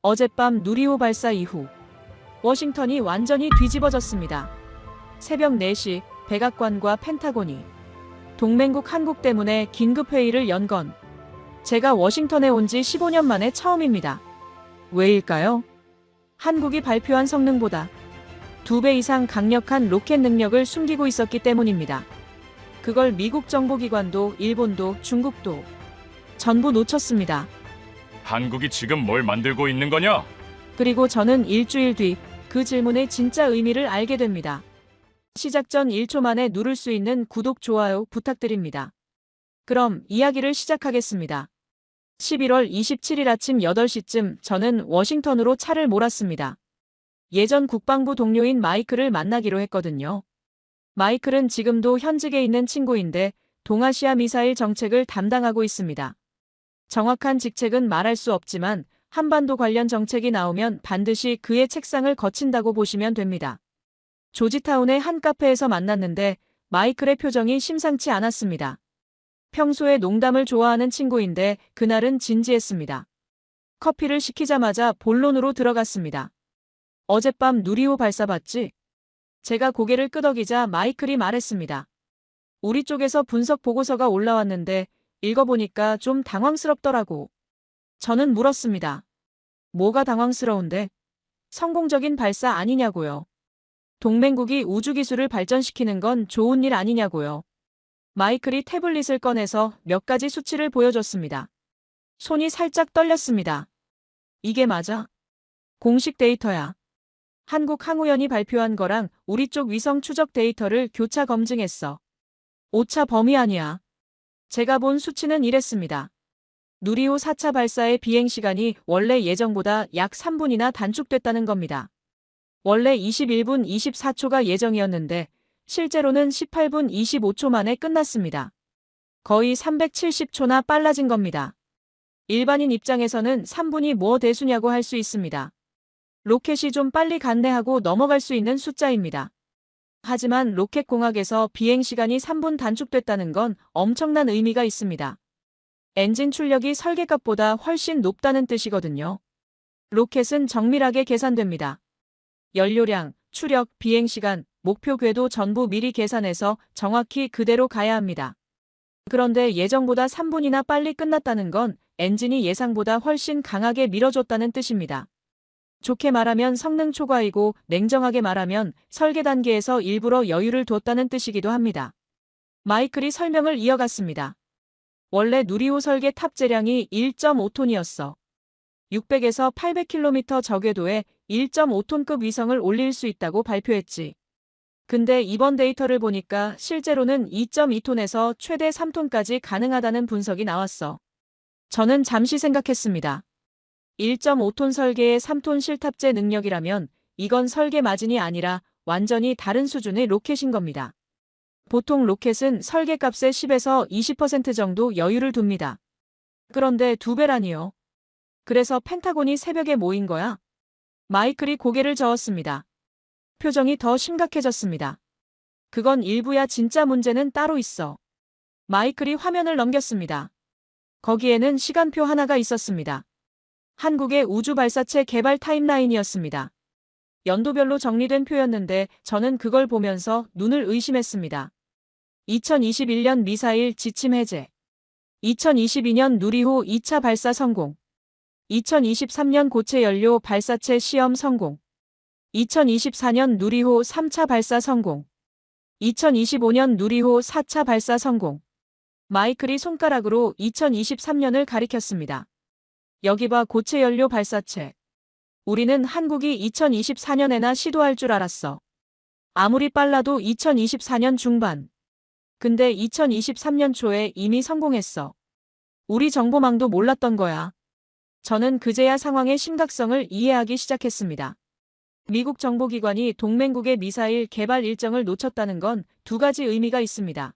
어젯밤 누리호 발사 이후 워싱턴이 완전히 뒤집어졌습니다. 새벽 4시 백악관과 펜타곤이 동맹국 한국 때문에 긴급회의를 연 건 제가 워싱턴에 온 지 15년 만에 처음입니다. 왜일까요? 한국이 발표한 성능보다 2배 이상 강력한 로켓 능력을 숨기고 있었기 때문입니다. 그걸 미국 정보기관도 일본도 중국도 전부 놓쳤습니다. 한국이 지금 뭘 만들고 있는 거냐? 그리고 저는 일주일 뒤 그 질문의 진짜 의미를 알게 됩니다. 시작 전 1초 만에 누를 수 있는 구독, 좋아요 부탁드립니다. 그럼 이야기를 시작하겠습니다. 11월 27일 아침 8시쯤 저는 워싱턴으로 차를 몰았습니다. 예전 국방부 동료인 마이클을 만나기로 했거든요. 마이클은 지금도 현직에 있는 친구인데 동아시아 미사일 정책을 담당하고 있습니다. 정확한 직책은 말할 수 없지만 한반도 관련 정책이 나오면 반드시 그의 책상을 거친다고 보시면 됩니다. 조지타운의 한 카페에서 만났는데 마이클의 표정이 심상치 않았습니다. 평소에 농담을 좋아하는 친구인데 그날은 진지했습니다. 커피를 시키자마자 본론으로 들어갔습니다. 어젯밤 누리호 발사 봤지? 제가 고개를 끄덕이자 마이클이 말했습니다. 우리 쪽에서 분석 보고서가 올라왔는데 읽어보니까 좀 당황스럽더라고. 저는 물었습니다. 뭐가 당황스러운데? 성공적인 발사 아니냐고요. 동맹국이 우주기술을 발전시키는 건 좋은 일 아니냐고요. 마이클이 태블릿을 꺼내서 몇 가지 수치를 보여줬습니다. 손이 살짝 떨렸습니다. 이게 맞아? 공식 데이터야. 한국 항우연이 발표한 거랑 우리 쪽 위성 추적 데이터를 교차 검증했어. 오차 범위 아니야. 제가 본 수치는 이랬습니다. 누리호 4차 발사의 비행시간이 원래 예정보다 약 3분이나 단축됐다는 겁니다. 원래 21분 24초가 예정이었는데 실제로는 18분 25초 만에 끝났습니다. 거의 370초나 빨라진 겁니다. 일반인 입장에서는 3분이 뭐 대수냐고 할 수 있습니다. 로켓이 좀 빨리 갔네 하고 넘어갈 수 있는 숫자입니다. 하지만 로켓 공학에서 비행시간이 3분 단축됐다는 건 엄청난 의미가 있습니다. 엔진 출력이 설계값보다 훨씬 높다는 뜻이거든요. 로켓은 정밀하게 계산됩니다. 연료량, 추력, 비행시간, 목표 궤도 전부 미리 계산해서 정확히 그대로 가야 합니다. 그런데 예정보다 3분이나 빨리 끝났다는 건 엔진이 예상보다 훨씬 강하게 밀어줬다는 뜻입니다. 좋게 말하면 성능 초과이고 냉정하게 말하면 설계 단계에서 일부러 여유를 뒀다는 뜻이기도 합니다. 마이클이 설명을 이어갔습니다. 원래 누리호 설계 탑재량이 1.5톤이었어. 600에서 800km 저궤도에 1.5톤급 위성을 올릴 수 있다고 발표했지. 근데 이번 데이터를 보니까 실제로는 2.2톤에서 최대 3톤까지 가능하다는 분석이 나왔어. 저는 잠시 생각했습니다. 1.5톤 설계의 3톤 실탑재 능력이라면 이건 설계 마진이 아니라 완전히 다른 수준의 로켓인 겁니다. 보통 로켓은 설계값의 10에서 20% 정도 여유를 둡니다. 그런데 2배라니요. 그래서 펜타곤이 새벽에 모인 거야? 마이클이 고개를 저었습니다. 표정이 더 심각해졌습니다. 그건 일부야. 진짜 문제는 따로 있어. 마이클이 화면을 넘겼습니다. 거기에는 시간표 하나가 있었습니다. 한국의 우주발사체 개발 타임라인이었습니다. 연도별로 정리된 표였는데 저는 그걸 보면서 눈을 의심했습니다. 2021년 미사일 지침 해제, 2022년 누리호 2차 발사 성공, 2023년 고체 연료 발사체 시험 성공, 2024년 누리호 3차 발사 성공, 2025년 누리호 4차 발사 성공. 마이클이 손가락으로 2023년을 가리켰습니다. 여기 봐, 고체 연료 발사체. 우리는 한국이 2024년에나 시도할 줄 알았어. 아무리 빨라도 2024년 중반. 근데 2023년 초에 이미 성공했어. 우리 정보망도 몰랐던 거야. 저는 그제야 상황의 심각성을 이해하기 시작했습니다. 미국 정보기관이 동맹국의 미사일 개발 일정을 놓쳤다는 건 2가지 의미가 있습니다.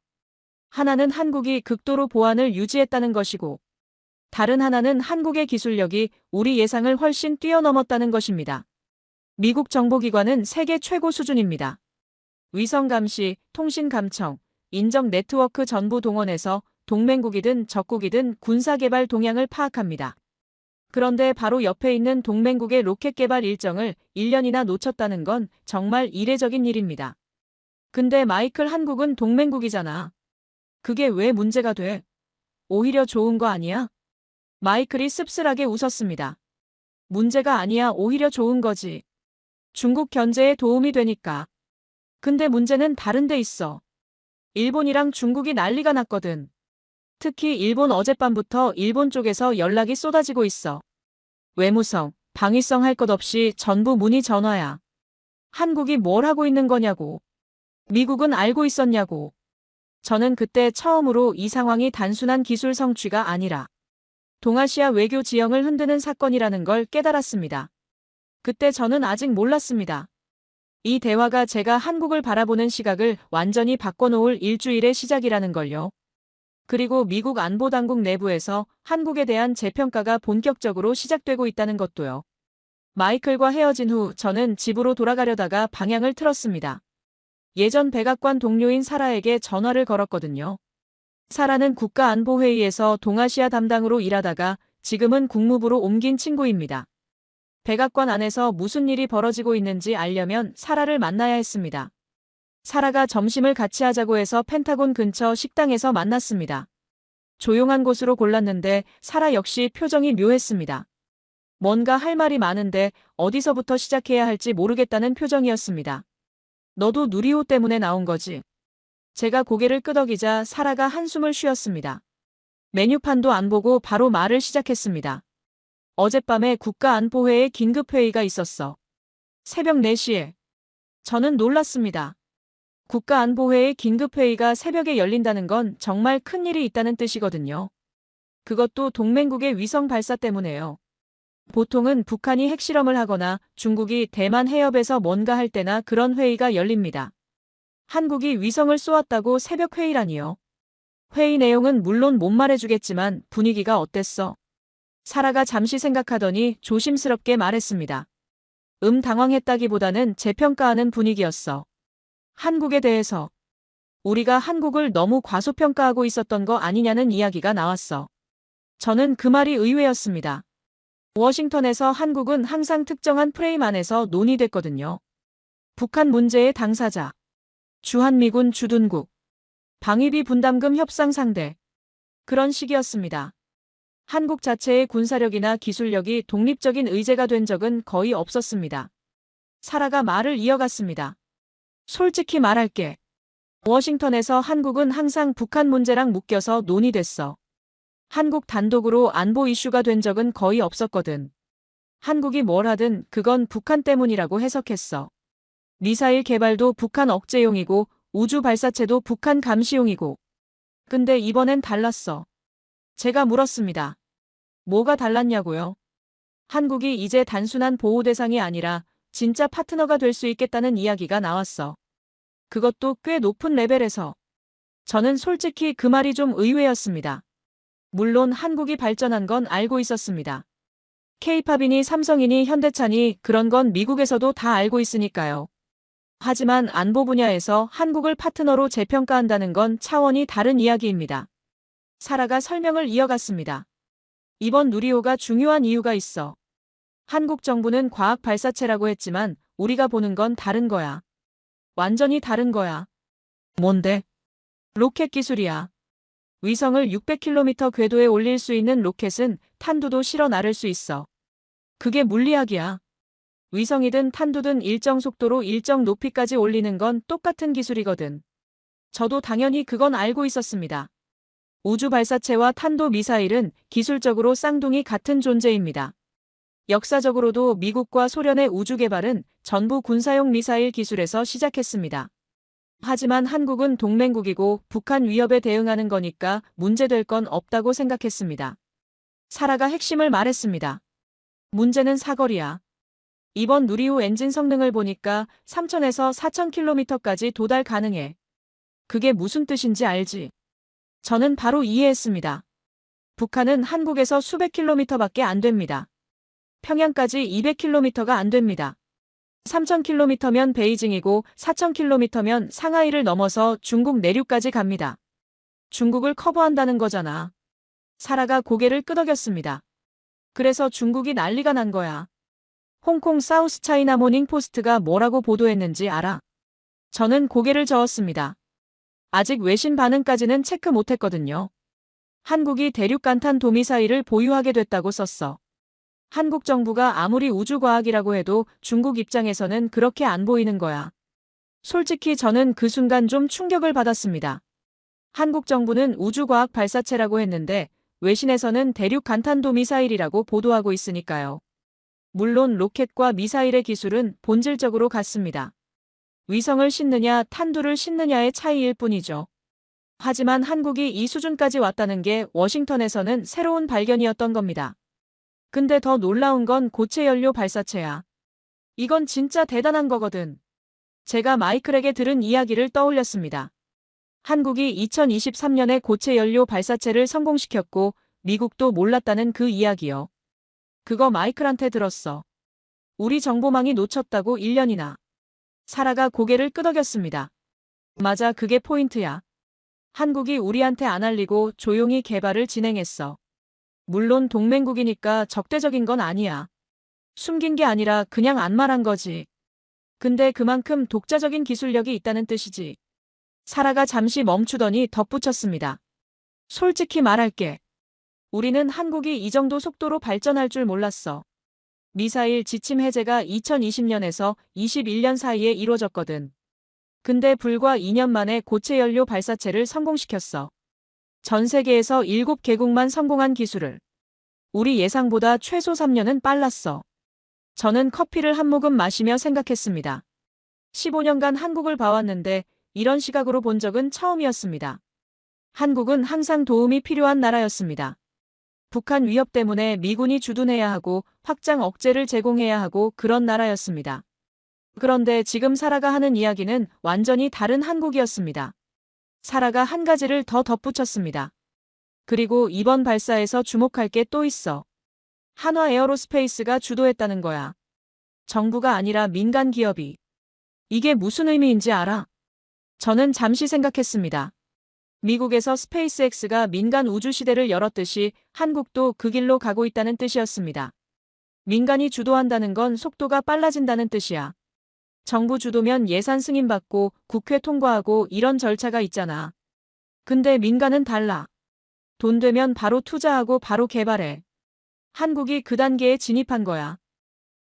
하나는 한국이 극도로 보안을 유지했다는 것이고, 다른 하나는 한국의 기술력이 우리 예상을 훨씬 뛰어넘었다는 것입니다. 미국 정보기관은 세계 최고 수준입니다. 위성 감시, 통신 감청, 인적 네트워크 전부 동원해서 동맹국이든 적국이든 군사 개발 동향을 파악합니다. 그런데 바로 옆에 있는 동맹국의 로켓 개발 일정을 1년이나 놓쳤다는 건 정말 이례적인 일입니다. 근데 마이클, 한국은 동맹국이잖아. 그게 왜 문제가 돼? 오히려 좋은 거 아니야? 마이클이 씁쓸하게 웃었습니다. 문제가 아니야, 오히려 좋은 거지. 중국 견제에 도움이 되니까. 근데 문제는 다른 데 있어. 일본이랑 중국이 난리가 났거든. 특히 일본 어젯밤부터 일본 쪽에서 연락이 쏟아지고 있어. 외무성, 방위성 할 것 없이 전부 문의 전화야. 한국이 뭘 하고 있는 거냐고. 미국은 알고 있었냐고. 저는 그때 처음으로 이 상황이 단순한 기술 성취가 아니라 동아시아 외교 지형을 흔드는 사건이라는 걸 깨달았습니다. 그때 저는 아직 몰랐습니다. 이 대화가 제가 한국을 바라보는 시각을 완전히 바꿔놓을 일주일의 시작이라는 걸요. 그리고 미국 안보당국 내부에서 한국에 대한 재평가가 본격적으로 시작되고 있다는 것도요. 마이클과 헤어진 후 저는 집으로 돌아가려다가 방향을 틀었습니다. 예전 백악관 동료인 사라에게 전화를 걸었거든요. 사라는 국가안보회의에서 동아시아 담당으로 일하다가 지금은 국무부로 옮긴 친구입니다. 백악관 안에서 무슨 일이 벌어지고 있는지 알려면 사라를 만나야 했습니다. 사라가 점심을 같이 하자고 해서 펜타곤 근처 식당에서 만났습니다. 조용한 곳으로 골랐는데 사라 역시 표정이 묘했습니다. 뭔가 할 말이 많은데 어디서부터 시작해야 할지 모르겠다는 표정이었습니다. 너도 누리호 때문에 나온 거지? 제가 고개를 끄덕이자 사라가 한숨을 쉬었습니다. 메뉴판도 안 보고 바로 말을 시작했습니다. 어젯밤에 국가안보회의 긴급회의가 있었어. 새벽 4시에. 저는 놀랐습니다. 국가안보회의 긴급회의가 새벽에 열린다는 건 정말 큰일이 있다는 뜻이거든요. 그것도 동맹국의 위성 발사 때문에요. 보통은 북한이 핵실험을 하거나 중국이 대만 해협에서 뭔가 할 때나 그런 회의가 열립니다. 한국이 위성을 쏘았다고 새벽 회의라니요. 회의 내용은 물론 못 말해주겠지만 분위기가 어땠어? 사라가 잠시 생각하더니 조심스럽게 말했습니다. 당황했다기보다는 재평가하는 분위기였어. 한국에 대해서. 우리가 한국을 너무 과소평가하고 있었던 거 아니냐는 이야기가 나왔어. 저는 그 말이 의외였습니다. 워싱턴에서 한국은 항상 특정한 프레임 안에서 논의됐거든요. 북한 문제의 당사자. 주한미군 주둔국. 방위비 분담금 협상 상대. 그런 식이었습니다. 한국 자체의 군사력이나 기술력이 독립적인 의제가 된 적은 거의 없었습니다. 사라가 말을 이어갔습니다. 솔직히 말할게. 워싱턴에서 한국은 항상 북한 문제랑 묶여서 논의됐어. 한국 단독으로 안보 이슈가 된 적은 거의 없었거든. 한국이 뭘 하든 그건 북한 때문이라고 해석했어. 미사일 개발도 북한 억제용이고 우주 발사체도 북한 감시용이고. 근데 이번엔 달랐어. 제가 물었습니다. 뭐가 달랐냐고요? 한국이 이제 단순한 보호 대상이 아니라 진짜 파트너가 될 수 있겠다는 이야기가 나왔어. 그것도 꽤 높은 레벨에서. 저는 솔직히 그 말이 좀 의외였습니다. 물론 한국이 발전한 건 알고 있었습니다. K-팝이니 삼성이니 현대차니 그런 건 미국에서도 다 알고 있으니까요. 하지만 안보 분야에서 한국을 파트너로 재평가한다는 건 차원이 다른 이야기입니다. 사라가 설명을 이어갔습니다. 이번 누리호가 중요한 이유가 있어. 한국 정부는 과학 발사체라고 했지만 우리가 보는 건 다른 거야. 완전히 다른 거야. 뭔데? 로켓 기술이야. 위성을 600km 궤도에 올릴 수 있는 로켓은 탄두도 실어 나를 수 있어. 그게 물리학이야. 위성이든 탄두든 일정 속도로 일정 높이까지 올리는 건 똑같은 기술이거든. 저도 당연히 그건 알고 있었습니다. 우주 발사체와 탄도 미사일은 기술적으로 쌍둥이 같은 존재입니다. 역사적으로도 미국과 소련의 우주 개발은 전부 군사용 미사일 기술에서 시작했습니다. 하지만 한국은 동맹국이고 북한 위협에 대응하는 거니까 문제될 건 없다고 생각했습니다. 사라가 핵심을 말했습니다. 문제는 사거리야. 이번 누리호 엔진 성능을 보니까 3,000에서 4,000km까지 도달 가능해. 그게 무슨 뜻인지 알지? 저는 바로 이해했습니다. 북한은 한국에서 수백 킬로미터밖에 안 됩니다. 평양까지 200km가 안 됩니다. 3,000km면 베이징이고 4,000km면 상하이를 넘어서 중국 내륙까지 갑니다. 중국을 커버한다는 거잖아. 사라가 고개를 끄덕였습니다. 그래서 중국이 난리가 난 거야. 홍콩 사우스 차이나 모닝 포스트가 뭐라고 보도했는지 알아? 저는 고개를 저었습니다. 아직 외신 반응까지는 체크 못했거든요. 한국이 대륙 간탄 도미사일을 보유하게 됐다고 썼어. 한국 정부가 아무리 우주과학이라고 해도 중국 입장에서는 그렇게 안 보이는 거야. 솔직히 저는 그 순간 좀 충격을 받았습니다. 한국 정부는 우주과학 발사체라고 했는데 외신에서는 대륙 간탄도 미사일이라고 보도하고 있으니까요. 물론 로켓과 미사일의 기술은 본질적으로 같습니다. 위성을 싣느냐 탄두를 싣느냐의 차이일 뿐이죠. 하지만 한국이 이 수준까지 왔다는 게 워싱턴에서는 새로운 발견이었던 겁니다. 근데 더 놀라운 건 고체 연료 발사체야. 이건 진짜 대단한 거거든. 제가 마이클에게 들은 이야기를 떠올렸습니다. 한국이 2023년에 고체 연료 발사체를 성공시켰고 미국도 몰랐다는 그 이야기요. 그거 마이클한테 들었어. 우리 정보망이 놓쳤다고 1년이나. 사라가 고개를 끄덕였습니다. 맞아, 그게 포인트야. 한국이 우리한테 안 알리고 조용히 개발을 진행했어. 물론 동맹국이니까 적대적인 건 아니야. 숨긴 게 아니라 그냥 안 말한 거지. 근데 그만큼 독자적인 기술력이 있다는 뜻이지. 사라가 잠시 멈추더니 덧붙였습니다. 솔직히 말할게. 우리는 한국이 이 정도 속도로 발전할 줄 몰랐어. 미사일 지침 해제가 2020년에서 21년 사이에 이루어졌거든. 근데 불과 2년 만에 고체 연료 발사체를 성공시켰어. 전 세계에서 7개국만 성공한 기술을. 우리 예상보다 최소 3년은 빨랐어. 저는 커피를 한 모금 마시며 생각했습니다. 15년간 한국을 봐왔는데 이런 시각으로 본 적은 처음이었습니다. 한국은 항상 도움이 필요한 나라였습니다. 북한 위협 때문에 미군이 주둔해야 하고 확장 억제를 제공해야 하고 그런 나라였습니다. 그런데 지금 사라가 하는 이야기는 완전히 다른 한국이었습니다. 사라가 한 가지를 더 덧붙였습니다. 그리고 이번 발사에서 주목할 게 또 있어. 한화 에어로스페이스가 주도했다는 거야. 정부가 아니라 민간 기업이. 이게 무슨 의미인지 알아? 저는 잠시 생각했습니다. 미국에서 스페이스X가 민간 우주 시대를 열었듯이 한국도 그 길로 가고 있다는 뜻이었습니다. 민간이 주도한다는 건 속도가 빨라진다는 뜻이야. 정부 주도면 예산 승인받고 국회 통과하고 이런 절차가 있잖아. 근데 민간은 달라. 돈 되면 바로 투자하고 바로 개발해. 한국이 그 단계에 진입한 거야.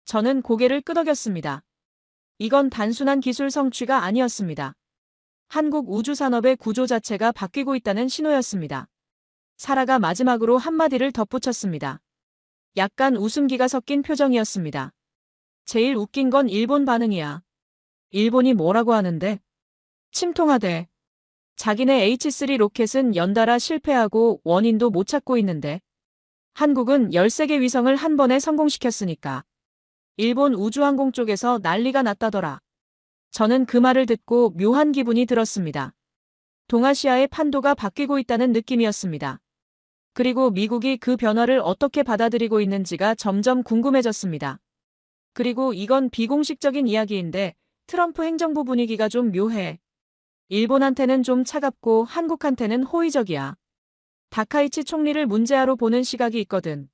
저는 고개를 끄덕였습니다. 이건 단순한 기술 성취가 아니었습니다. 한국 우주산업의 구조 자체가 바뀌고 있다는 신호였습니다. 사라가 마지막으로 한마디를 덧붙였습니다. 약간 웃음기가 섞인 표정이었습니다. 제일 웃긴 건 일본 반응이야. 일본이 뭐라고 하는데? 침통하대. 자기네 H3 로켓은 연달아 실패하고 원인도 못 찾고 있는데. 한국은 13개 위성을 한 번에 성공시켰으니까. 일본 우주항공 쪽에서 난리가 났다더라. 저는 그 말을 듣고 묘한 기분이 들었습니다. 동아시아의 판도가 바뀌고 있다는 느낌이었습니다. 그리고 미국이 그 변화를 어떻게 받아들이고 있는지가 점점 궁금해졌습니다. 그리고 이건 비공식적인 이야기인데 트럼프 행정부 분위기가 좀 묘해. 일본한테는 좀 차갑고 한국한테는 호의적이야. 다카이치 총리를 문제아로 보는 시각이 있거든.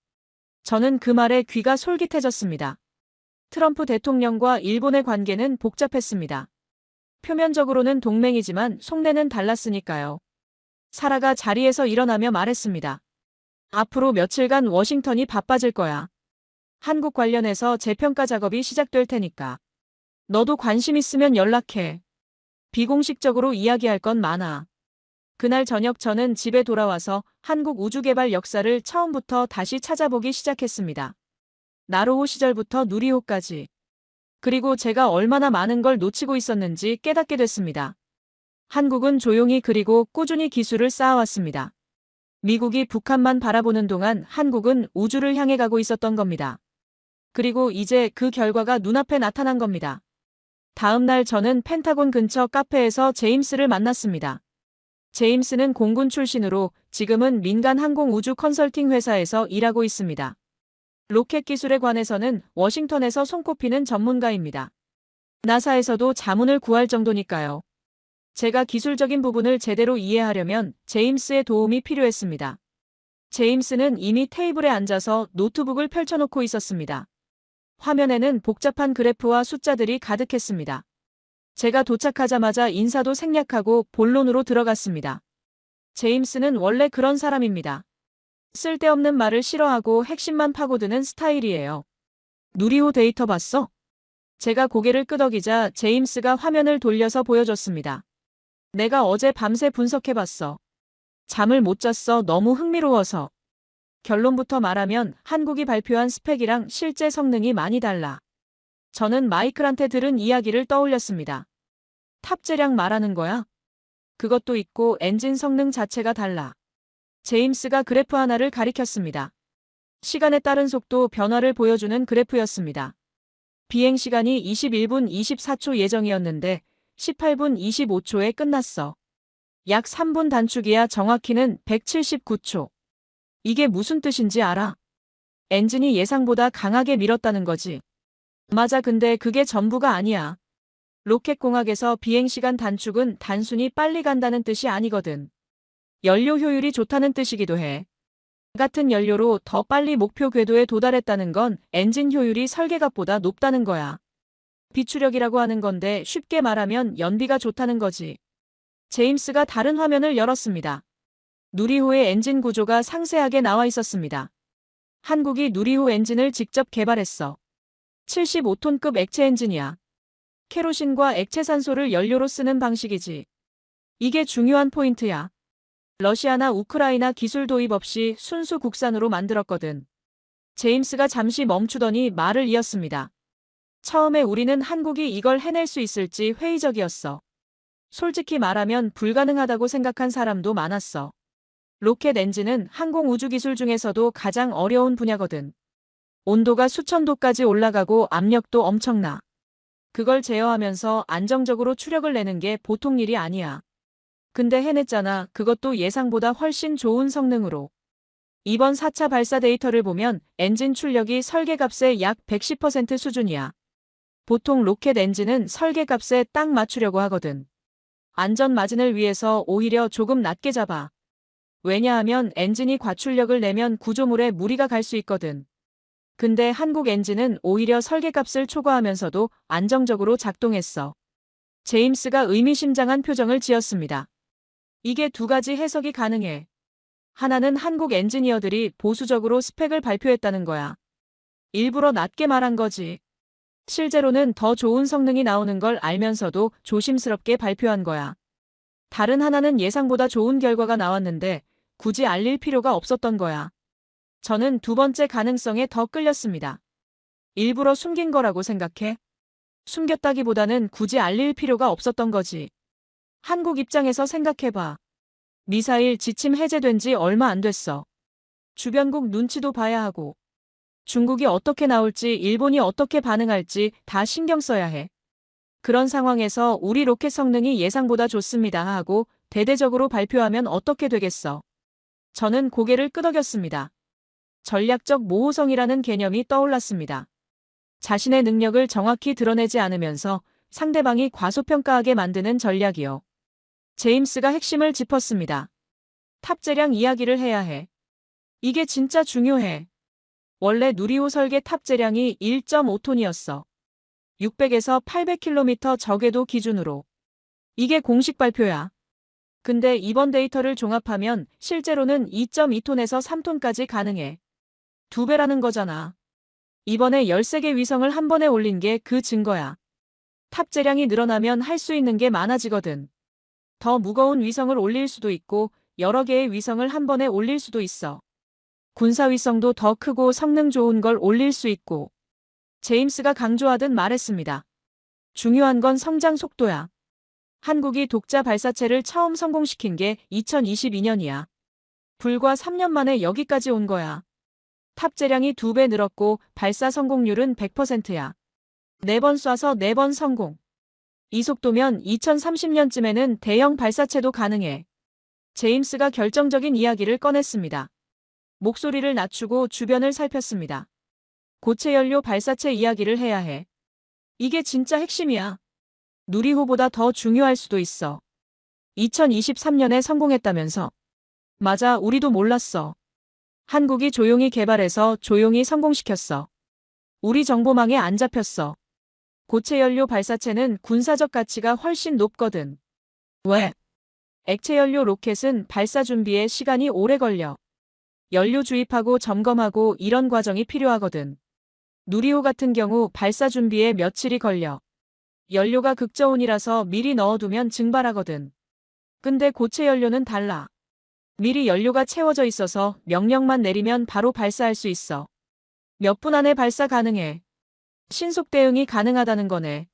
저는 그 말에 귀가 솔깃해졌습니다. 트럼프 대통령과 일본의 관계는 복잡했습니다. 표면적으로는 동맹이지만 속내는 달랐으니까요. 사라가 자리에서 일어나며 말했습니다. 앞으로 며칠간 워싱턴이 바빠질 거야. 한국 관련해서 재평가 작업이 시작될 테니까. 너도 관심 있으면 연락해. 비공식적으로 이야기할 건 많아. 그날 저녁 저는 집에 돌아와서 한국 우주개발 역사를 처음부터 다시 찾아보기 시작했습니다. 나로호 시절부터 누리호까지. 그리고 제가 얼마나 많은 걸 놓치고 있었는지 깨닫게 됐습니다. 한국은 조용히 그리고 꾸준히 기술을 쌓아왔습니다. 미국이 북한만 바라보는 동안 한국은 우주를 향해 가고 있었던 겁니다. 그리고 이제 그 결과가 눈앞에 나타난 겁니다. 다음 날 저는 펜타곤 근처 카페에서 제임스를 만났습니다. 제임스는 공군 출신으로 지금은 민간 항공 우주 컨설팅 회사에서 일하고 있습니다. 로켓 기술에 관해서는 워싱턴에서 손꼽히는 전문가입니다. 나사에서도 자문을 구할 정도니까요. 제가 기술적인 부분을 제대로 이해하려면 제임스의 도움이 필요했습니다. 제임스는 이미 테이블에 앉아서 노트북을 펼쳐놓고 있었습니다. 화면에는 복잡한 그래프와 숫자들이 가득했습니다. 제가 도착하자마자 인사도 생략하고 본론으로 들어갔습니다. 제임스는 원래 그런 사람입니다. 쓸데없는 말을 싫어하고 핵심만 파고드는 스타일이에요. 누리호 데이터 봤어? 제가 고개를 끄덕이자 제임스가 화면을 돌려서 보여줬습니다. 내가 어제 밤새 분석해봤어. 잠을 못 잤어. 너무 흥미로워서. 결론부터 말하면 한국이 발표한 스펙이랑 실제 성능이 많이 달라. 저는 마이클한테 들은 이야기를 떠올렸습니다. 탑재량 말하는 거야? 그것도 있고 엔진 성능 자체가 달라. 제임스가 그래프 하나를 가리켰습니다. 시간에 따른 속도 변화를 보여주는 그래프였습니다. 비행 시간이 21분 24초 예정이었는데 18분 25초에 끝났어. 약 3분 단축이야. 정확히는 179초. 이게 무슨 뜻인지 알아? 엔진이 예상보다 강하게 밀었다는 거지. 맞아. 근데 그게 전부가 아니야. 로켓공학에서 비행시간 단축은 단순히 빨리 간다는 뜻이 아니거든. 연료 효율이 좋다는 뜻이기도 해. 같은 연료로 더 빨리 목표 궤도에 도달했다는 건 엔진 효율이 설계값보다 높다는 거야. 비추력이라고 하는 건데 쉽게 말하면 연비가 좋다는 거지. 제임스가 다른 화면을 열었습니다. 누리호의 엔진 구조가 상세하게 나와 있었습니다. 한국이 누리호 엔진을 직접 개발했어. 75톤급 액체 엔진이야. 케로신과 액체산소를 연료로 쓰는 방식이지. 이게 중요한 포인트야. 러시아나 우크라이나 기술 도입 없이 순수 국산으로 만들었거든. 제임스가 잠시 멈추더니 말을 이었습니다. 처음에 우리는 한국이 이걸 해낼 수 있을지 회의적이었어. 솔직히 말하면 불가능하다고 생각한 사람도 많았어. 로켓 엔진은 항공 우주 기술 중에서도 가장 어려운 분야거든. 온도가 수천 도까지 올라가고 압력도 엄청나. 그걸 제어하면서 안정적으로 추력을 내는 게 보통 일이 아니야. 근데 해냈잖아. 그것도 예상보다 훨씬 좋은 성능으로. 이번 4차 발사 데이터를 보면 엔진 출력이 설계값의 약 110% 수준이야. 보통 로켓 엔진은 설계값에 딱 맞추려고 하거든. 안전 마진을 위해서 오히려 조금 낮게 잡아. 왜냐하면 엔진이 과출력을 내면 구조물에 무리가 갈 수 있거든. 근데 한국 엔진은 오히려 설계값을 초과하면서도 안정적으로 작동했어. 제임스가 의미심장한 표정을 지었습니다. 이게 두 가지 해석이 가능해. 하나는 한국 엔지니어들이 보수적으로 스펙을 발표했다는 거야. 일부러 낮게 말한 거지. 실제로는 더 좋은 성능이 나오는 걸 알면서도 조심스럽게 발표한 거야. 다른 하나는 예상보다 좋은 결과가 나왔는데 굳이 알릴 필요가 없었던 거야. 저는 두 번째 가능성에 더 끌렸습니다. 일부러 숨긴 거라고 생각해? 숨겼다기보다는 굳이 알릴 필요가 없었던 거지. 한국 입장에서 생각해봐. 미사일 지침 해제된 지 얼마 안 됐어. 주변국 눈치도 봐야 하고. 중국이 어떻게 나올지 일본이 어떻게 반응할지 다 신경 써야 해. 그런 상황에서 우리 로켓 성능이 예상보다 좋습니다 하고 대대적으로 발표하면 어떻게 되겠어. 저는 고개를 끄덕였습니다. 전략적 모호성이라는 개념이 떠올랐습니다. 자신의 능력을 정확히 드러내지 않으면서 상대방이 과소평가하게 만드는 전략이요. 제임스가 핵심을 짚었습니다. 탑재량 이야기를 해야 해. 이게 진짜 중요해. 원래 누리호 설계 탑재량이 1.5톤이었어. 600에서 800km 저궤도 기준으로. 이게 공식 발표야. 근데 이번 데이터를 종합하면 실제로는 2.2톤에서 3톤까지 가능해. 2배라는 거잖아. 이번에 13개 위성을 한 번에 올린 게 그 증거야. 탑재량이 늘어나면 할 수 있는 게 많아지거든. 더 무거운 위성을 올릴 수도 있고 여러 개의 위성을 한 번에 올릴 수도 있어. 군사위성도 더 크고 성능 좋은 걸 올릴 수 있고. 제임스가 강조하듯 말했습니다. 중요한 건 성장 속도야. 한국이 독자 발사체를 처음 성공시킨 게 2022년이야. 불과 3년 만에 여기까지 온 거야. 탑재량이 2배 늘었고 발사 성공률은 100%야. 4번 쏴서 4번 성공. 이 속도면 2030년쯤에는 대형 발사체도 가능해. 제임스가 결정적인 이야기를 꺼냈습니다. 목소리를 낮추고 주변을 살폈습니다. 고체 연료 발사체 이야기를 해야 해. 이게 진짜 핵심이야. 누리호보다 더 중요할 수도 있어. 2023년에 성공했다면서. 맞아, 우리도 몰랐어. 한국이 조용히 개발해서 조용히 성공시켰어. 우리 정보망에 안 잡혔어. 고체 연료 발사체는 군사적 가치가 훨씬 높거든. 왜? 액체 연료 로켓은 발사 준비에 시간이 오래 걸려. 연료 주입하고 점검하고 이런 과정이 필요하거든. 누리호 같은 경우 발사 준비에 며칠이 걸려. 연료가 극저온이라서 미리 넣어두면 증발하거든. 근데 고체 연료는 달라. 미리 연료가 채워져 있어서 명령만 내리면 바로 발사할 수 있어. 몇 분 안에 발사 가능해. 신속 대응이 가능하다는 거네.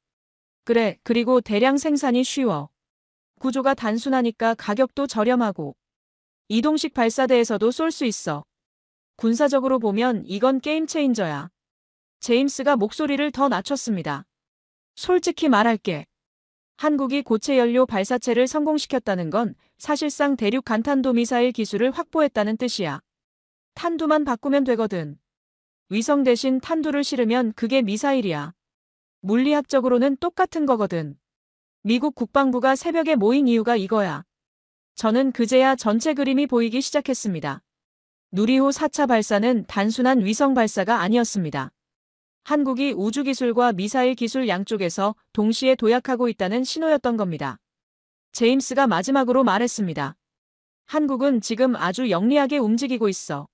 그래, 그리고 대량 생산이 쉬워. 구조가 단순하니까 가격도 저렴하고. 이동식 발사대에서도 쏠 수 있어. 군사적으로 보면 이건 게임 체인저야. 제임스가 목소리를 더 낮췄습니다. 솔직히 말할게. 한국이 고체 연료 발사체를 성공시켰다는 건 사실상 대륙 간탄도 미사일 기술을 확보했다는 뜻이야. 탄두만 바꾸면 되거든. 위성 대신 탄두를 실으면 그게 미사일이야. 물리학적으로는 똑같은 거거든. 미국 국방부가 새벽에 모인 이유가 이거야. 저는 그제야 전체 그림이 보이기 시작했습니다. 누리호 4차 발사는 단순한 위성 발사가 아니었습니다. 한국이 우주기술과 미사일 기술 양쪽에서 동시에 도약하고 있다는 신호였던 겁니다. 제임스가 마지막으로 말했습니다. 한국은 지금 아주 영리하게 움직이고 있어.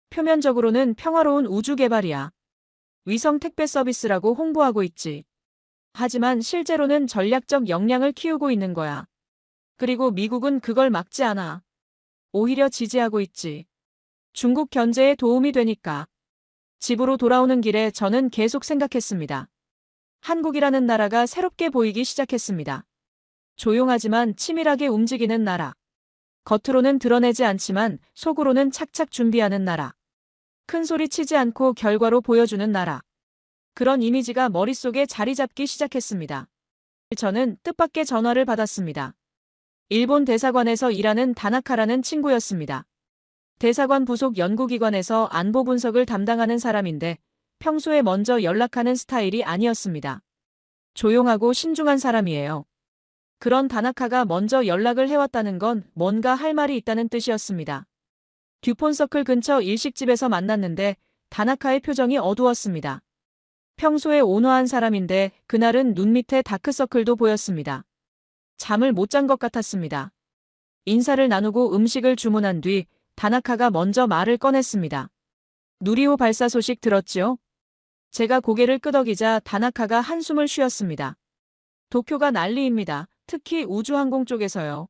표면적으로는 평화로운 우주 개발이야. 위성 택배 서비스라고 홍보하고 있지. 하지만 실제로는 전략적 역량을 키우고 있는 거야. 그리고 미국은 그걸 막지 않아. 오히려 지지하고 있지. 중국 견제에 도움이 되니까. 집으로 돌아오는 길에 저는 계속 생각했습니다. 한국이라는 나라가 새롭게 보이기 시작했습니다. 조용하지만 치밀하게 움직이는 나라. 겉으로는 드러내지 않지만 속으로는 착착 준비하는 나라. 큰 소리 치지 않고 결과로 보여주는 나라. 그런 이미지가 머릿속에 자리 잡기 시작했습니다. 저는 뜻밖의 전화를 받았습니다. 일본 대사관에서 일하는 다나카라는 친구였습니다. 대사관 부속 연구기관에서 안보 분석을 담당하는 사람인데 평소에 먼저 연락하는 스타일이 아니었습니다. 조용하고 신중한 사람이에요. 그런 다나카가 먼저 연락을 해왔다는 건 뭔가 할 말이 있다는 뜻이었습니다. 듀폰서클 근처 일식집에서 만났는데 다나카의 표정이 어두웠습니다. 평소에 온화한 사람인데 그날은 눈 밑에 다크서클도 보였습니다. 잠을 못 잔 것 같았습니다. 인사를 나누고 음식을 주문한 뒤 다나카가 먼저 말을 꺼냈습니다. 누리호 발사 소식 들었지요? 제가 고개를 끄덕이자 다나카가 한숨을 쉬었습니다. 도쿄가 난리입니다. 특히 우주항공 쪽에서요.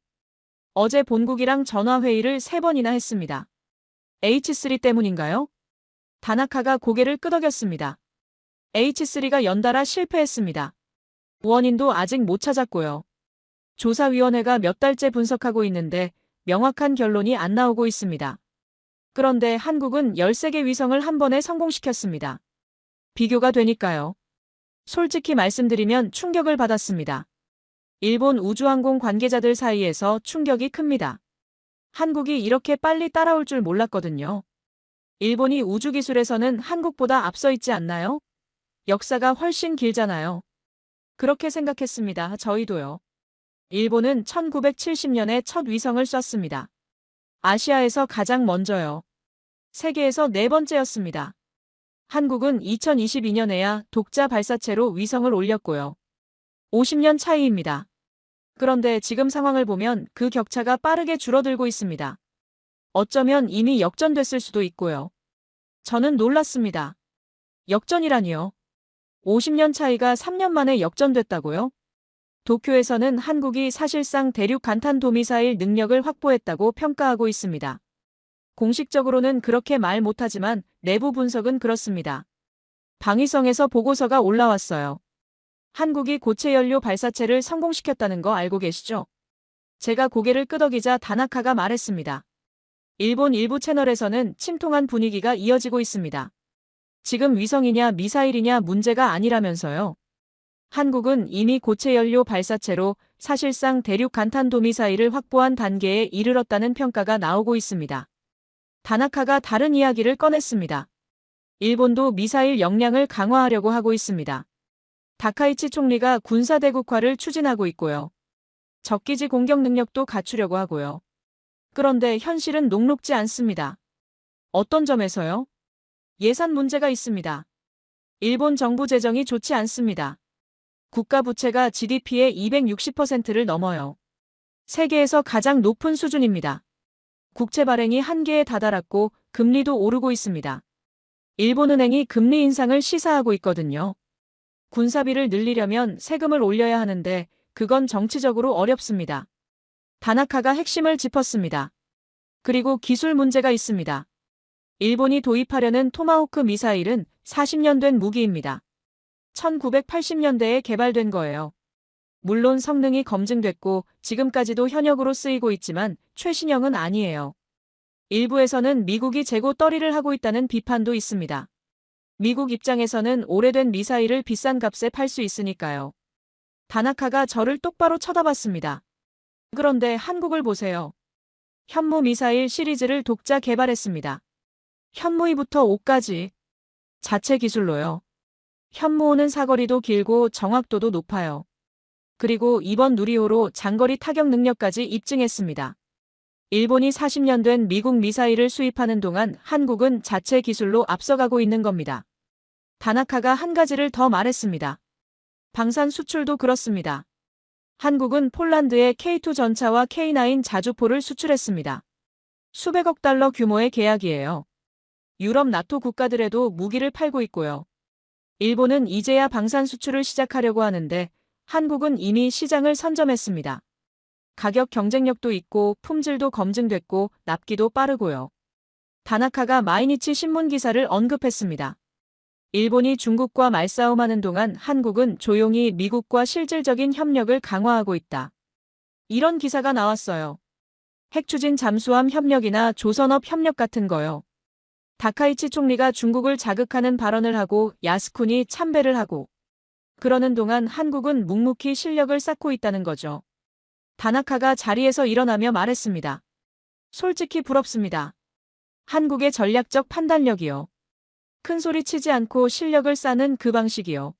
어제 본국이랑 전화회의를 3번이나 했습니다. H3 때문인가요? 다나카가 고개를 끄덕였습니다. H3가 연달아 실패했습니다. 원인도 아직 못 찾았고요. 조사위원회가 몇 달째 분석하고 있는데 명확한 결론이 안 나오고 있습니다. 그런데 한국은 13개 위성을 한 번에 성공시켰습니다. 비교가 되니까요. 솔직히 말씀드리면 충격을 받았습니다. 일본 우주항공 관계자들 사이에서 충격이 큽니다. 한국이 이렇게 빨리 따라올 줄 몰랐거든요. 일본이 우주기술에서는 한국보다 앞서 있지 않나요? 역사가 훨씬 길잖아요. 그렇게 생각했습니다. 저희도요. 일본은 1970년에 첫 위성을 쐈습니다. 아시아에서 가장 먼저요. 세계에서 4번째였습니다. 한국은 2022년에야 독자 발사체로 위성을 올렸고요. 50년 차이입니다. 그런데 지금 상황을 보면 그 격차가 빠르게 줄어들고 있습니다. 어쩌면 이미 역전됐을 수도 있고요. 저는 놀랐습니다. 역전이라니요. 50년 차이가 3년 만에 역전됐다고요? 도쿄에서는 한국이 사실상 대륙 간탄도미사일 능력을 확보했다고 평가하고 있습니다. 공식적으로는 그렇게 말 못하지만 내부 분석은 그렇습니다. 방위성에서 보고서가 올라왔어요. 한국이 고체 연료 발사체를 성공시켰다는 거 알고 계시죠? 제가 고개를 끄덕이자 다나카가 말했습니다. 일본 일부 채널에서는 침통한 분위기가 이어지고 있습니다. 지금 위성이냐 미사일이냐 문제가 아니라면서요. 한국은 이미 고체 연료 발사체로 사실상 대륙 간탄도미사일을 확보한 단계에 이르렀다는 평가가 나오고 있습니다. 다나카가 다른 이야기를 꺼냈습니다. 일본도 미사일 역량을 강화하려고 하고 있습니다. 다카이치 총리가 군사대국화를 추진하고 있고요. 적기지 공격 능력도 갖추려고 하고요. 그런데 현실은 녹록지 않습니다. 어떤 점에서요? 예산 문제가 있습니다. 일본 정부 재정이 좋지 않습니다. 국가 부채가 GDP의 260%를 넘어요. 세계에서 가장 높은 수준입니다. 국채 발행이 한계에 다다랐고 금리도 오르고 있습니다. 일본은행이 금리 인상을 시사하고 있거든요. 군사비를 늘리려면 세금을 올려야 하는데 그건 정치적으로 어렵습니다. 다나카가 핵심을 짚었습니다. 그리고 기술 문제가 있습니다. 일본이 도입하려는 토마호크 미사일은 40년 된 무기입니다. 1980년대에 개발된 거예요. 물론 성능이 검증됐고 지금까지도 현역으로 쓰이고 있지만 최신형은 아니에요. 일부에서는 미국이 재고 떨이를 하고 있다는 비판도 있습니다. 미국 입장에서는 오래된 미사일을 비싼 값에 팔 수 있으니까요. 다나카가 저를 똑바로 쳐다봤습니다. 그런데 한국을 보세요. 현무 미사일 시리즈를 독자 개발했습니다. 현무2부터 5까지 자체 기술로요. 현무5는 사거리도 길고 정확도도 높아요. 그리고 이번 누리호로 장거리 타격 능력까지 입증했습니다. 일본이 40년 된 미국 미사일을 수입하는 동안 한국은 자체 기술로 앞서가고 있는 겁니다. 다나카가 한 가지를 더 말했습니다. 방산 수출도 그렇습니다. 한국은 폴란드에 K2 전차와 K9 자주포를 수출했습니다. 수백억 달러 규모의 계약이에요. 유럽 나토 국가들에도 무기를 팔고 있고요. 일본은 이제야 방산 수출을 시작하려고 하는데 한국은 이미 시장을 선점했습니다. 가격 경쟁력도 있고 품질도 검증됐고 납기도 빠르고요. 다나카가 마이니치 신문 기사를 언급했습니다. 일본이 중국과 말싸움하는 동안 한국은 조용히 미국과 실질적인 협력을 강화하고 있다. 이런 기사가 나왔어요. 핵추진 잠수함 협력이나 조선업 협력 같은 거요. 다카이치 총리가 중국을 자극하는 발언을 하고 야스쿤이 참배를 하고 그러는 동안 한국은 묵묵히 실력을 쌓고 있다는 거죠. 다나카가 자리에서 일어나며 말했습니다. 솔직히 부럽습니다. 한국의 전략적 판단력이요. 큰 소리 치지 않고 실력을 쌓는 그 방식이요.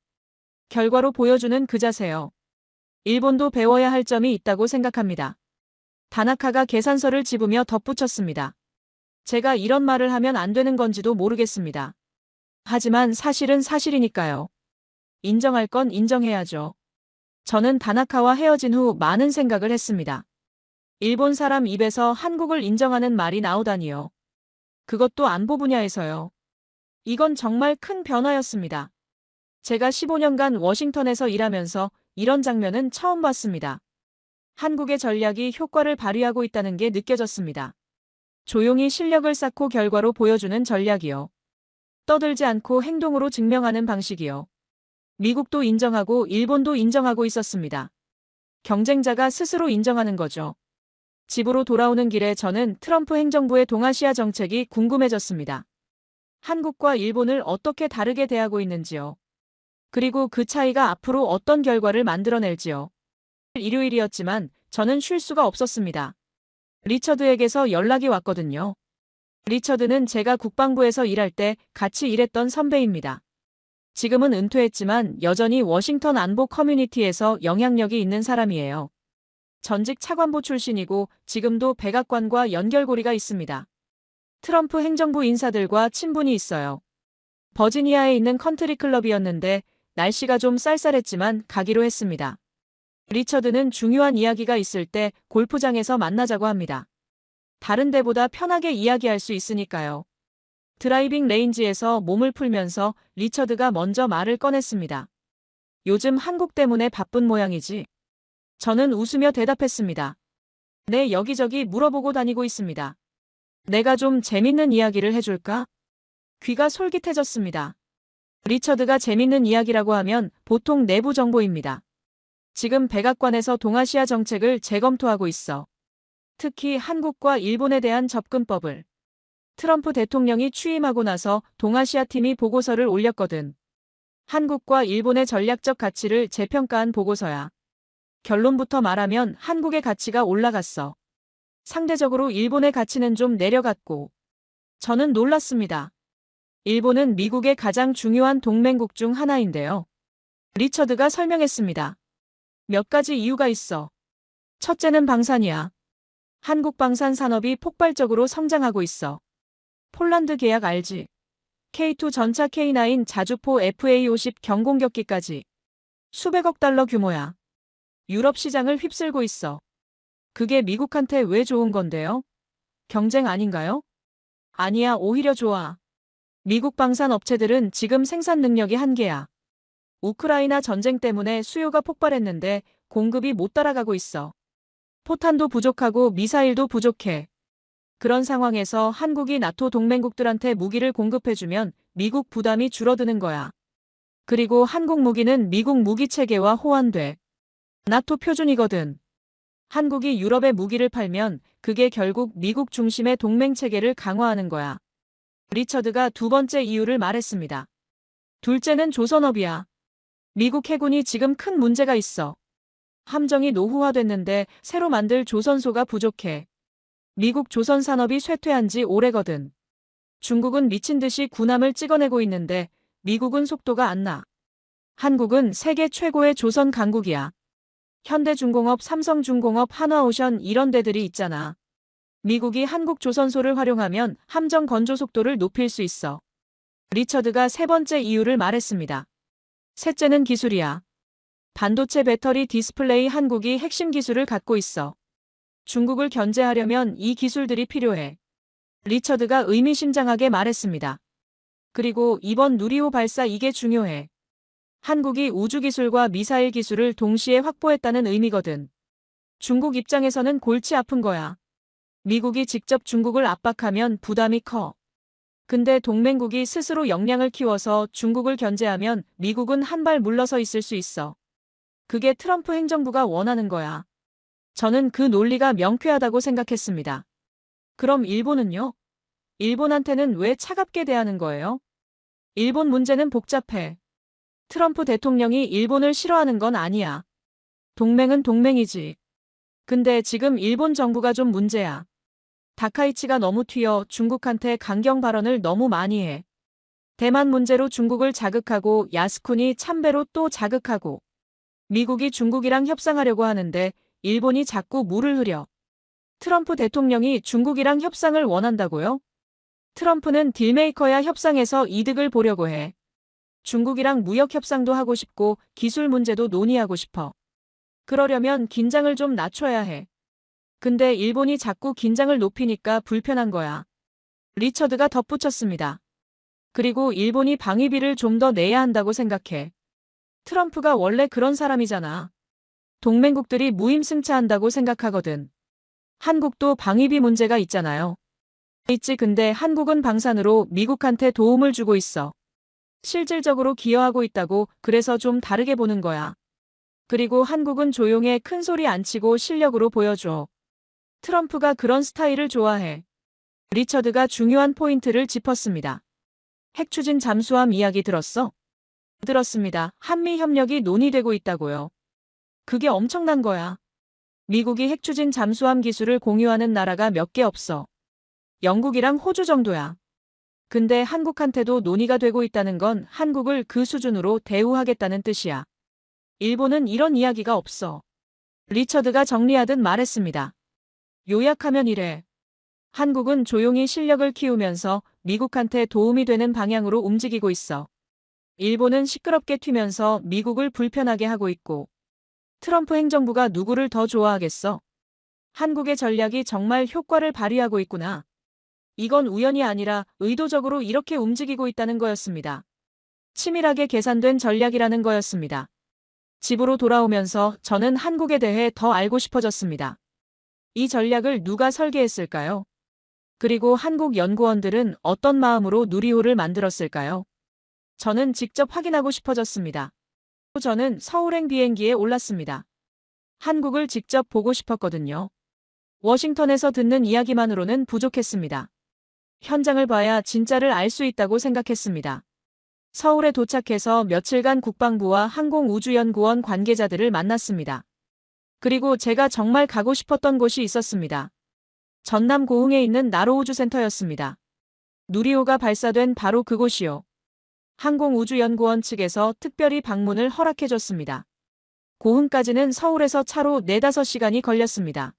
결과로 보여주는 그 자세요. 일본도 배워야 할 점이 있다고 생각합니다. 다나카가 계산서를 집으며 덧붙였습니다. 제가 이런 말을 하면 안 되는 건지도 모르겠습니다. 하지만 사실은 사실이니까요. 인정할 건 인정해야죠. 저는 다나카와 헤어진 후 많은 생각을 했습니다. 일본 사람 입에서 한국을 인정하는 말이 나오다니요. 그것도 안보 분야에서요. 이건 정말 큰 변화였습니다. 제가 15년간 워싱턴에서 일하면서 이런 장면은 처음 봤습니다. 한국의 전략이 효과를 발휘하고 있다는 게 느껴졌습니다. 조용히 실력을 쌓고 결과로 보여주는 전략이요. 떠들지 않고 행동으로 증명하는 방식이요. 미국도 인정하고 일본도 인정하고 있었습니다. 경쟁자가 스스로 인정하는 거죠. 집으로 돌아오는 길에 저는 트럼프 행정부의 동아시아 정책이 궁금해졌습니다. 한국과 일본을 어떻게 다르게 대하고 있는지요. 그리고 그 차이가 앞으로 어떤 결과를 만들어낼지요. 일요일이었지만 저는 쉴 수가 없었습니다. 리처드에게서 연락이 왔거든요. 리처드는 제가 국방부에서 일할 때 같이 일했던 선배입니다. 지금은 은퇴했지만 여전히 워싱턴 안보 커뮤니티에서 영향력이 있는 사람이에요. 전직 차관보 출신이고 지금도 백악관과 연결고리가 있습니다. 트럼프 행정부 인사들과 친분이 있어요. 버지니아에 있는 컨트리 클럽이었는데 날씨가 좀 쌀쌀했지만 가기로 했습니다. 리처드는 중요한 이야기가 있을 때 골프장에서 만나자고 합니다. 다른 데보다 편하게 이야기할 수 있으니까요. 드라이빙 레인지에서 몸을 풀면서 리처드가 먼저 말을 꺼냈습니다. 요즘 한국 때문에 바쁜 모양이지? 저는 웃으며 대답했습니다. 네, 여기저기 물어보고 다니고 있습니다. 내가 좀 재밌는 이야기를 해줄까? 귀가 솔깃해졌습니다. 리처드가 재밌는 이야기라고 하면 보통 내부 정보입니다. 지금 백악관에서 동아시아 정책을 재검토하고 있어. 특히 한국과 일본에 대한 접근법을. 트럼프 대통령이 취임하고 나서 동아시아 팀이 보고서를 올렸거든. 한국과 일본의 전략적 가치를 재평가한 보고서야. 결론부터 말하면 한국의 가치가 올라갔어. 상대적으로 일본의 가치는 좀 내려갔고. 저는 놀랐습니다. 일본은 미국의 가장 중요한 동맹국 중 하나인데요. 리처드가 설명했습니다. 몇 가지 이유가 있어. 첫째는 방산이야. 한국 방산 산업이 폭발적으로 성장하고 있어. 폴란드 계약 알지? K2 전차 K9 자주포 FA50 경공격기까지 수백억 달러 규모야. 유럽 시장을 휩쓸고 있어. 그게 미국한테 왜 좋은 건데요? 경쟁 아닌가요? 아니야, 오히려 좋아. 미국 방산 업체들은 지금 생산 능력이 한계야. 우크라이나 전쟁 때문에 수요가 폭발했는데 공급이 못 따라가고 있어. 포탄도 부족하고 미사일도 부족해. 그런 상황에서 한국이 나토 동맹국들한테 무기를 공급해주면 미국 부담이 줄어드는 거야. 그리고 한국 무기는 미국 무기 체계와 호환돼. 나토 표준이거든. 한국이 유럽에 무기를 팔면 그게 결국 미국 중심의 동맹 체계를 강화하는 거야. 리처드가 두 번째 이유를 말했습니다. 둘째는 조선업이야. 미국 해군이 지금 큰 문제가 있어. 함정이 노후화됐는데 새로 만들 조선소가 부족해. 미국 조선 산업이 쇠퇴한 지 오래거든. 중국은 미친 듯이 군함을 찍어내고 있는데 미국은 속도가 안 나. 한국은 세계 최고의 조선 강국이야. 현대중공업, 삼성중공업, 한화오션 이런 데들이 있잖아. 미국이 한국 조선소를 활용하면 함정 건조 속도를 높일 수 있어. 리처드가 세 번째 이유를 말했습니다. 셋째는 기술이야. 반도체 배터리 디스플레이 한국이 핵심 기술을 갖고 있어. 중국을 견제하려면 이 기술들이 필요해. 리처드가 의미심장하게 말했습니다. 그리고 이번 누리호 발사 이게 중요해. 한국이 우주기술과 미사일 기술을 동시에 확보했다는 의미거든. 중국 입장에서는 골치 아픈 거야. 미국이 직접 중국을 압박하면 부담이 커. 근데 동맹국이 스스로 역량을 키워서 중국을 견제하면 미국은 한 발 물러서 있을 수 있어. 그게 트럼프 행정부가 원하는 거야. 저는 그 논리가 명쾌하다고 생각했습니다. 그럼 일본은요? 일본한테는 왜 차갑게 대하는 거예요? 일본 문제는 복잡해. 트럼프 대통령이 일본을 싫어하는 건 아니야. 동맹은 동맹이지. 근데 지금 일본 정부가 좀 문제야. 다카이치가 너무 튀어 중국한테 강경 발언을 너무 많이 해. 대만 문제로 중국을 자극하고 야스쿠니 참배로 또 자극하고. 미국이 중국이랑 협상하려고 하는데 일본이 자꾸 물을 흐려. 트럼프 대통령이 중국이랑 협상을 원한다고요? 트럼프는 딜메이커야 협상에서 이득을 보려고 해. 중국이랑 무역 협상도 하고 싶고 기술 문제도 논의하고 싶어. 그러려면 긴장을 좀 낮춰야 해. 근데 일본이 자꾸 긴장을 높이니까 불편한 거야. 리처드가 덧붙였습니다. 그리고 일본이 방위비를 좀 더 내야 한다고 생각해. 트럼프가 원래 그런 사람이잖아. 동맹국들이 무임승차한다고 생각하거든. 한국도 방위비 문제가 있잖아요. 있지. 근데 한국은 방산으로 미국한테 도움을 주고 있어. 실질적으로 기여하고 있다고. 그래서 좀 다르게 보는 거야. 그리고 한국은 조용해. 큰 소리 안 치고 실력으로 보여줘. 트럼프가 그런 스타일을 좋아해. 리처드가 중요한 포인트를 짚었습니다. 핵추진 잠수함 이야기 들었어? 들었습니다. 한미 협력이 논의되고 있다고요. 그게 엄청난 거야. 미국이 핵추진 잠수함 기술을 공유하는 나라가 몇 개 없어. 영국이랑 호주 정도야. 근데 한국한테도 논의가 되고 있다는 건 한국을 그 수준으로 대우하겠다는 뜻이야. 일본은 이런 이야기가 없어. 리처드가 정리하듯 말했습니다. 요약하면 이래. 한국은 조용히 실력을 키우면서 미국한테 도움이 되는 방향으로 움직이고 있어. 일본은 시끄럽게 튀면서 미국을 불편하게 하고 있고. 트럼프 행정부가 누구를 더 좋아하겠어? 한국의 전략이 정말 효과를 발휘하고 있구나. 이건 우연이 아니라 의도적으로 이렇게 움직이고 있다는 거였습니다. 치밀하게 계산된 전략이라는 거였습니다. 집으로 돌아오면서 저는 한국에 대해 더 알고 싶어졌습니다. 이 전략을 누가 설계했을까요? 그리고 한국 연구원들은 어떤 마음으로 누리호를 만들었을까요? 저는 직접 확인하고 싶어졌습니다. 저는 서울행 비행기에 올랐습니다. 한국을 직접 보고 싶었거든요. 워싱턴에서 듣는 이야기만으로는 부족했습니다. 현장을 봐야 진짜를 알 수 있다고 생각했습니다. 서울에 도착해서 며칠간 국방부와 항공우주연구원 관계자들을 만났습니다. 그리고 제가 정말 가고 싶었던 곳이 있었습니다. 전남 고흥에 있는 나로우주센터였습니다. 누리호가 발사된 바로 그곳이요. 항공우주연구원 측에서 특별히 방문을 허락해줬습니다. 고흥까지는 서울에서 차로 4~5시간이 걸렸습니다.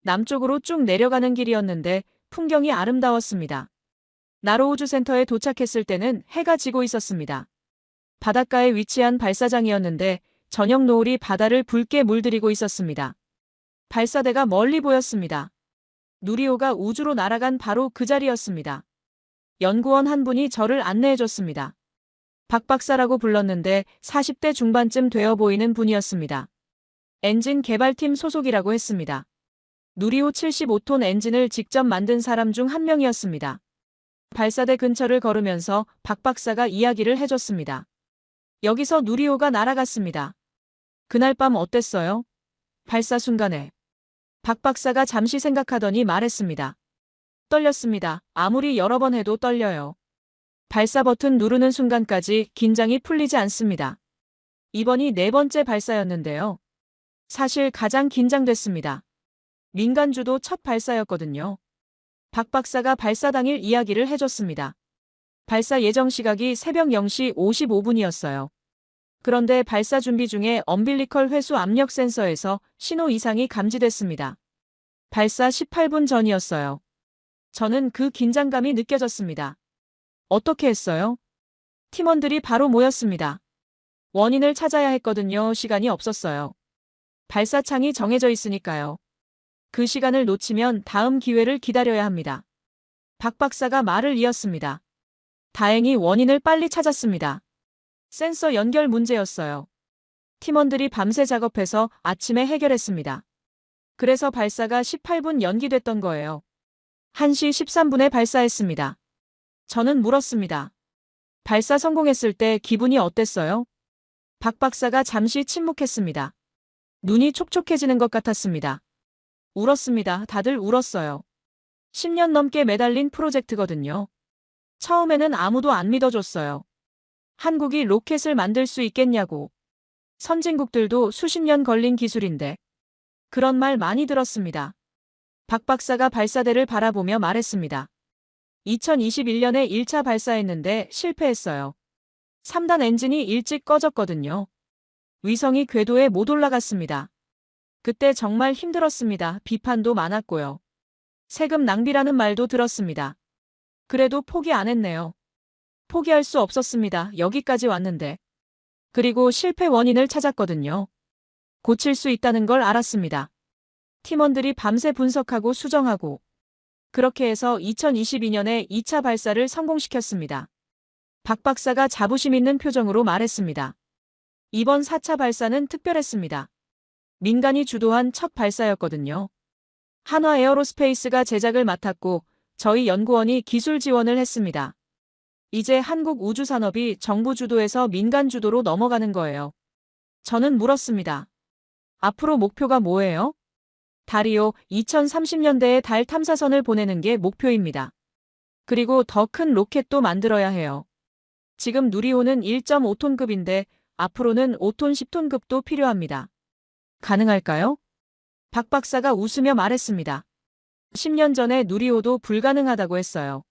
남쪽으로 쭉 내려가는 길이었는데 풍경이 아름다웠습니다. 나로 우주센터에 도착했을 때는 해가 지고 있었습니다. 바닷가에 위치한 발사장이었는데 저녁 노을이 바다를 붉게 물들이고 있었습니다. 발사대가 멀리 보였습니다. 누리호가 우주로 날아간 바로 그 자리였습니다. 연구원 한 분이 저를 안내해줬습니다. 박 박사라고 불렀는데 40대 중반쯤 되어 보이는 분이었습니다. 엔진 개발팀 소속이라고 했습니다. 누리호 75톤 엔진을 직접 만든 사람 중 한 명이었습니다. 발사대 근처를 걸으면서 박 박사가 이야기를 해줬습니다. 여기서 누리호가 날아갔습니다. 그날 밤 어땠어요? 발사 순간에. 박 박사가 잠시 생각하더니 말했습니다. 떨렸습니다. 아무리 여러 번 해도 떨려요. 발사 버튼 누르는 순간까지 긴장이 풀리지 않습니다. 이번이 네 번째 발사였는데요. 사실 가장 긴장됐습니다. 민간주도 첫 발사였거든요. 박 박사가 발사 당일 이야기를 해줬습니다. 발사 예정 시각이 새벽 0시 55분이었어요. 그런데 발사 준비 중에 엄빌리컬 회수 압력 센서에서 신호 이상이 감지됐습니다. 발사 18분 전이었어요. 저는 그 긴장감이 느껴졌습니다. 어떻게 했어요? 팀원들이 바로 모였습니다. 원인을 찾아야 했거든요. 시간이 없었어요. 발사창이 정해져 있으니까요. 그 시간을 놓치면 다음 기회를 기다려야 합니다. 박 박사가 말을 이었습니다. 다행히 원인을 빨리 찾았습니다. 센서 연결 문제였어요. 팀원들이 밤새 작업해서 아침에 해결했습니다. 그래서 발사가 18분 연기됐던 거예요. 1시 13분에 발사했습니다. 저는 물었습니다. 발사 성공했을 때 기분이 어땠어요? 박 박사가 잠시 침묵했습니다. 눈이 촉촉해지는 것 같았습니다. 울었습니다. 다들 울었어요. 10년 넘게 매달린 프로젝트거든요. 처음에는 아무도 안 믿어줬어요. 한국이 로켓을 만들 수 있겠냐고. 선진국들도 수십 년 걸린 기술인데. 그런 말 많이 들었습니다. 박 박사가 발사대를 바라보며 말했습니다. 2021년에 1차 발사했는데 실패했어요. 3단 엔진이 일찍 꺼졌거든요. 위성이 궤도에 못 올라갔습니다. 그때 정말 힘들었습니다. 비판도 많았고요. 세금 낭비라는 말도 들었습니다. 그래도 포기 안 했네요. 포기할 수 없었습니다. 여기까지 왔는데. 그리고 실패 원인을 찾았거든요. 고칠 수 있다는 걸 알았습니다. 팀원들이 밤새 분석하고 수정하고 그렇게 해서 2022년에 2차 발사를 성공시켰습니다. 박 박사가 자부심 있는 표정으로 말했습니다. 이번 4차 발사는 특별했습니다. 민간이 주도한 첫 발사였거든요. 한화 에어로스페이스가 제작을 맡았고 저희 연구원이 기술 지원을 했습니다. 이제 한국 우주산업이 정부 주도에서 민간 주도로 넘어가는 거예요. 저는 물었습니다. 앞으로 목표가 뭐예요? 달이요. 2030년대에 달 탐사선을 보내는 게 목표입니다. 그리고 더 큰 로켓도 만들어야 해요. 지금 누리호는 1.5톤급인데 앞으로는 5톤, 10톤급도 필요합니다. 가능할까요? 박 박사가 웃으며 말했습니다. 10년 전에 누리호도 불가능하다고 했어요.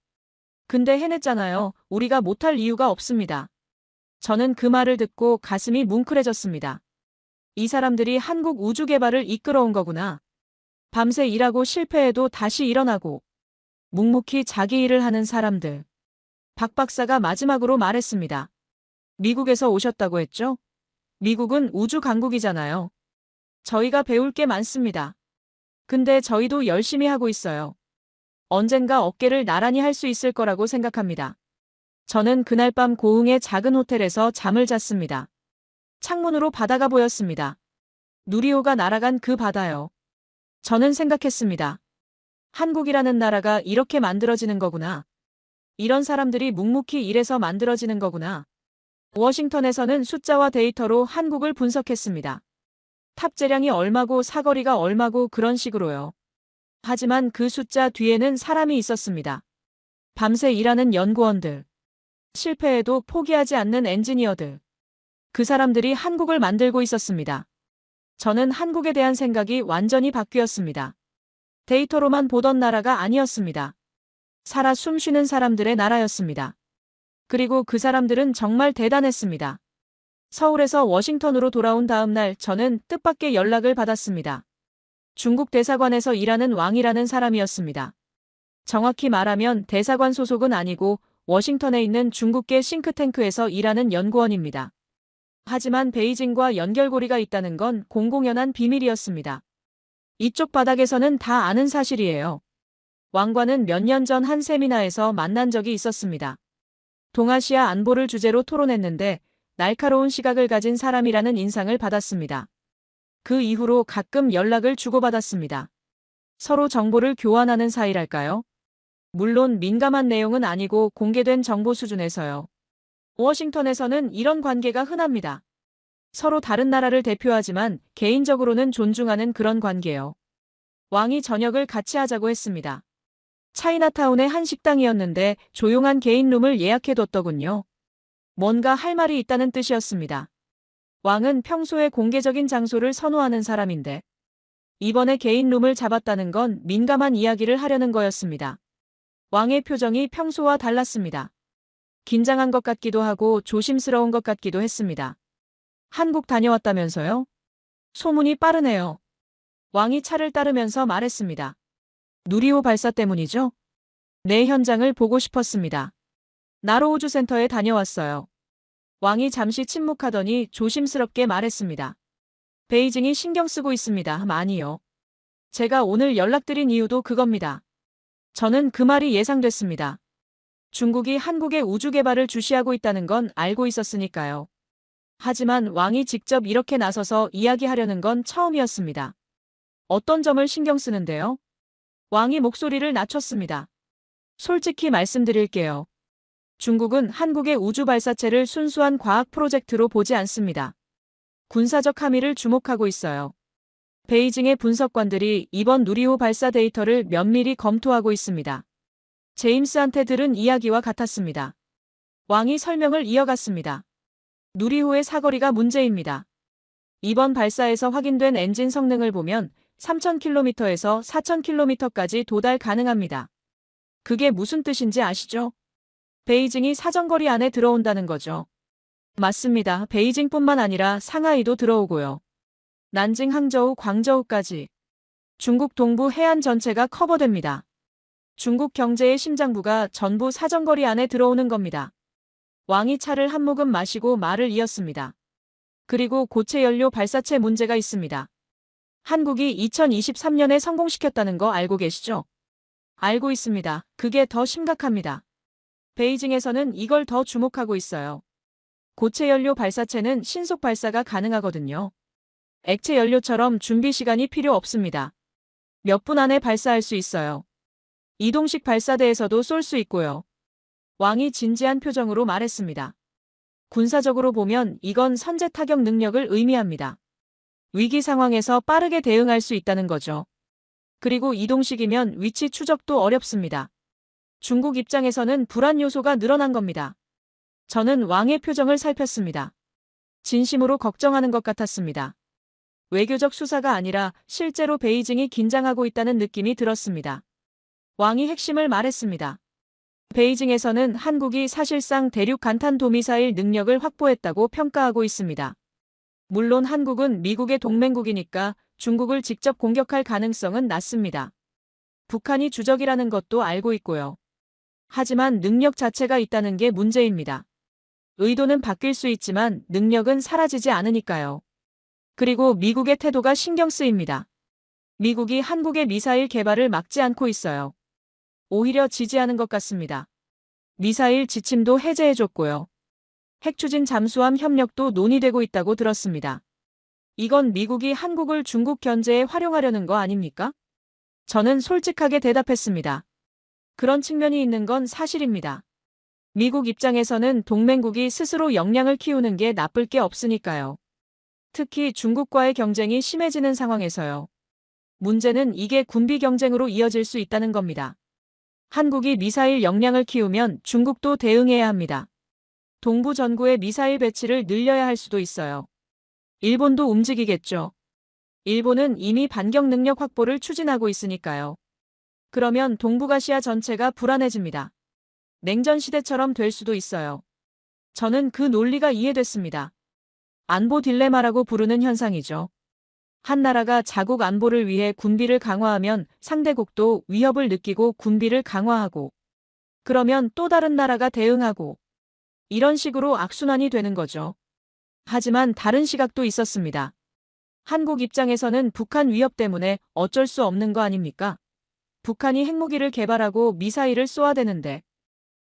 근데 해냈잖아요. 우리가 못할 이유가 없습니다. 저는 그 말을 듣고 가슴이 뭉클해졌습니다. 이 사람들이 한국 우주 개발을 이끌어온 거구나. 밤새 일하고 실패해도 다시 일어나고 묵묵히 자기 일을 하는 사람들. 박 박사가 마지막으로 말했습니다. 미국에서 오셨다고 했죠? 미국은 우주 강국이잖아요. 저희가 배울 게 많습니다. 근데 저희도 열심히 하고 있어요. 언젠가 어깨를 나란히 할 수 있을 거라고 생각합니다. 저는 그날 밤 고흥의 작은 호텔에서 잠을 잤습니다. 창문으로 바다가 보였습니다. 누리호가 날아간 그 바다요. 저는 생각했습니다. 한국이라는 나라가 이렇게 만들어지는 거구나. 이런 사람들이 묵묵히 일해서 만들어지는 거구나. 워싱턴에서는 숫자와 데이터로 한국을 분석했습니다. 탑재량이 얼마고 사거리가 얼마고 그런 식으로요. 하지만 그 숫자 뒤에는 사람이 있었습니다. 밤새 일하는 연구원들. 실패해도 포기하지 않는 엔지니어들. 그 사람들이 한국을 만들고 있었습니다. 저는 한국에 대한 생각이 완전히 바뀌었습니다. 데이터로만 보던 나라가 아니었습니다. 살아 숨쉬는 사람들의 나라였습니다. 그리고 그 사람들은 정말 대단했습니다. 서울에서 워싱턴으로 돌아온 다음 날 저는 뜻밖의 연락을 받았습니다. 중국 대사관에서 일하는 왕이라는 사람이었습니다. 정확히 말하면 대사관 소속은 아니고 워싱턴에 있는 중국계 싱크탱크에서 일하는 연구원입니다. 하지만 베이징과 연결고리가 있다는 건 공공연한 비밀이었습니다. 이쪽 바닥에서는 다 아는 사실이에요. 왕과는 몇 년 전 한 세미나에서 만난 적이 있었습니다. 동아시아 안보를 주제로 토론했는데 날카로운 시각을 가진 사람이라는 인상을 받았습니다. 그 이후로 가끔 연락을 주고받았습니다. 서로 정보를 교환하는 사이랄까요? 물론 민감한 내용은 아니고 공개된 정보 수준에서요. 워싱턴에서는 이런 관계가 흔합니다. 서로 다른 나라를 대표하지만 개인적으로는 존중하는 그런 관계요. 왕이 저녁을 같이 하자고 했습니다. 차이나타운의 한 식당이었는데 조용한 개인 룸을 예약해뒀더군요. 뭔가 할 말이 있다는 뜻이었습니다. 왕은 평소에 공개적인 장소를 선호하는 사람인데 이번에 개인 룸을 잡았다는 건 민감한 이야기를 하려는 거였습니다. 왕의 표정이 평소와 달랐습니다. 긴장한 것 같기도 하고 조심스러운 것 같기도 했습니다. 한국 다녀왔다면서요? 소문이 빠르네요. 왕이 차를 따르면서 말했습니다. 누리호 발사 때문이죠? 네, 현장을 보고 싶었습니다. 나로 우주센터에 다녀왔어요. 왕이 잠시 침묵하더니 조심스럽게 말했습니다. 베이징이 신경 쓰고 있습니다. 많이요. 제가 오늘 연락드린 이유도 그겁니다. 저는 그 말이 예상됐습니다. 중국이 한국의 우주 개발을 주시하고 있다는 건 알고 있었으니까요. 하지만 왕이 직접 이렇게 나서서 이야기하려는 건 처음이었습니다. 어떤 점을 신경 쓰는데요? 왕이 목소리를 낮췄습니다. 솔직히 말씀드릴게요. 중국은 한국의 우주 발사체를 순수한 과학 프로젝트로 보지 않습니다. 군사적 함의를 주목하고 있어요. 베이징의 분석관들이 이번 누리호 발사 데이터를 면밀히 검토하고 있습니다. 제임스한테 들은 이야기와 같았습니다. 왕이 설명을 이어갔습니다. 누리호의 사거리가 문제입니다. 이번 발사에서 확인된 엔진 성능을 보면 3,000km에서 4,000km까지 도달 가능합니다. 그게 무슨 뜻인지 아시죠? 베이징이 사정거리 안에 들어온다는 거죠. 맞습니다. 베이징뿐만 아니라 상하이도 들어오고요. 난징, 항저우, 광저우까지. 중국 동부 해안 전체가 커버됩니다. 중국 경제의 심장부가 전부 사정거리 안에 들어오는 겁니다. 왕이 차를 한 모금 마시고 말을 이었습니다. 그리고 고체 연료 발사체 문제가 있습니다. 한국이 2023년에 성공시켰다는 거 알고 계시죠? 알고 있습니다. 그게 더 심각합니다. 베이징에서는 이걸 더 주목하고 있어요. 고체 연료 발사체는 신속 발사가 가능하거든요. 액체 연료처럼 준비 시간이 필요 없습니다. 몇 분 안에 발사할 수 있어요. 이동식 발사대에서도 쏠 수 있고요. 왕이 진지한 표정으로 말했습니다. 군사적으로 보면 이건 선제 타격 능력을 의미합니다. 위기 상황에서 빠르게 대응할 수 있다는 거죠. 그리고 이동식이면 위치 추적도 어렵습니다. 중국 입장에서는 불안 요소가 늘어난 겁니다. 저는 왕의 표정을 살폈습니다. 진심으로 걱정하는 것 같았습니다. 외교적 수사가 아니라 실제로 베이징이 긴장하고 있다는 느낌이 들었습니다. 왕이 핵심을 말했습니다. 베이징에서는 한국이 사실상 대륙 간탄 도미사일 능력을 확보했다고 평가하고 있습니다. 물론 한국은 미국의 동맹국이니까 중국을 직접 공격할 가능성은 낮습니다. 북한이 주적이라는 것도 알고 있고요. 하지만 능력 자체가 있다는 게 문제입니다. 의도는 바뀔 수 있지만 능력은 사라지지 않으니까요. 그리고 미국의 태도가 신경 쓰입니다. 미국이 한국의 미사일 개발을 막지 않고 있어요. 오히려 지지하는 것 같습니다. 미사일 지침도 해제해줬고요. 핵추진 잠수함 협력도 논의되고 있다고 들었습니다. 이건 미국이 한국을 중국 견제에 활용하려는 거 아닙니까? 저는 솔직하게 대답했습니다. 그런 측면이 있는 건 사실입니다. 미국 입장에서는 동맹국이 스스로 역량을 키우는 게 나쁠 게 없으니까요. 특히 중국과의 경쟁이 심해지는 상황에서요. 문제는 이게 군비 경쟁으로 이어질 수 있다는 겁니다. 한국이 미사일 역량을 키우면 중국도 대응해야 합니다. 동부 전구의 미사일 배치를 늘려야 할 수도 있어요. 일본도 움직이겠죠. 일본은 이미 반격 능력 확보를 추진하고 있으니까요. 그러면 동북아시아 전체가 불안해집니다. 냉전 시대처럼 될 수도 있어요. 저는 그 논리가 이해됐습니다. 안보 딜레마라고 부르는 현상이죠. 한 나라가 자국 안보를 위해 군비를 강화하면 상대국도 위협을 느끼고 군비를 강화하고, 그러면 또 다른 나라가 대응하고, 이런 식으로 악순환이 되는 거죠. 하지만 다른 시각도 있었습니다. 한국 입장에서는 북한 위협 때문에 어쩔 수 없는 거 아닙니까? 북한이 핵무기를 개발하고 미사일을 쏘아대는데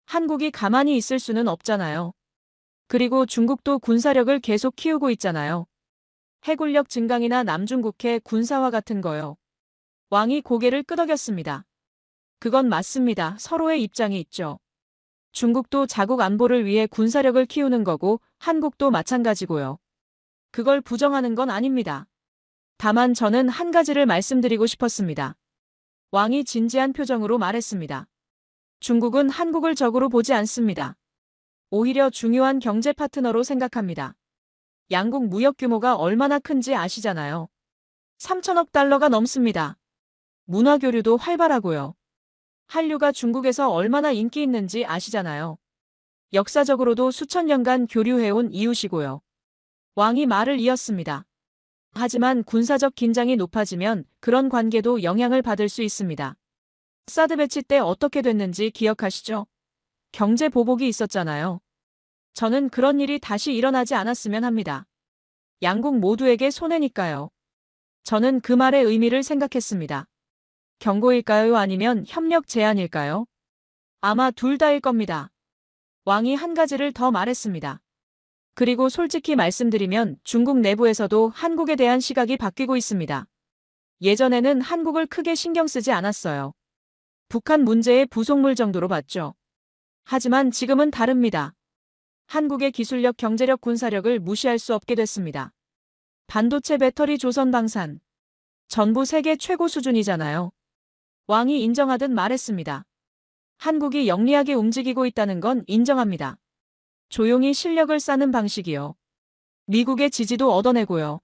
한국이 가만히 있을 수는 없잖아요. 그리고 중국도 군사력을 계속 키우고 있잖아요. 해군력 증강이나 남중국해 군사화 같은 거요. 왕이 고개를 끄덕였습니다. 그건 맞습니다. 서로의 입장이 있죠. 중국도 자국 안보를 위해 군사력을 키우는 거고 한국도 마찬가지고요. 그걸 부정하는 건 아닙니다. 다만 저는 한 가지를 말씀드리고 싶었습니다. 왕이 진지한 표정으로 말했습니다. 중국은 한국을 적으로 보지 않습니다. 오히려 중요한 경제 파트너로 생각합니다. 양국 무역 규모가 얼마나 큰지 아시잖아요. 3천억 달러가 넘습니다. 문화 교류도 활발하고요. 한류가 중국에서 얼마나 인기 있는지 아시잖아요. 역사적으로도 수천 년간 교류해온 이웃이고요. 왕이 말을 이었습니다. 하지만 군사적 긴장이 높아지면 그런 관계도 영향을 받을 수 있습니다. 사드 배치 때 어떻게 됐는지 기억하시죠? 경제 보복이 있었잖아요. 저는 그런 일이 다시 일어나지 않았으면 합니다. 양국 모두에게 손해니까요. 저는 그 말의 의미를 생각했습니다. 경고일까요? 아니면 협력 제안일까요? 아마 둘 다일 겁니다. 왕이 한 가지를 더 말했습니다. 그리고 솔직히 말씀드리면 중국 내부에서도 한국에 대한 시각이 바뀌고 있습니다. 예전에는 한국을 크게 신경 쓰지 않았어요. 북한 문제의 부속물 정도로 봤죠. 하지만 지금은 다릅니다. 한국의 기술력, 경제력, 군사력을 무시할 수 없게 됐습니다. 반도체, 배터리, 조선, 방산. 전부 세계 최고 수준이잖아요. 왕이 인정하듯 말했습니다. 한국이 영리하게 움직이고 있다는 건 인정합니다. 조용히 실력을 쌓는 방식이요. 미국의 지지도 얻어내고요.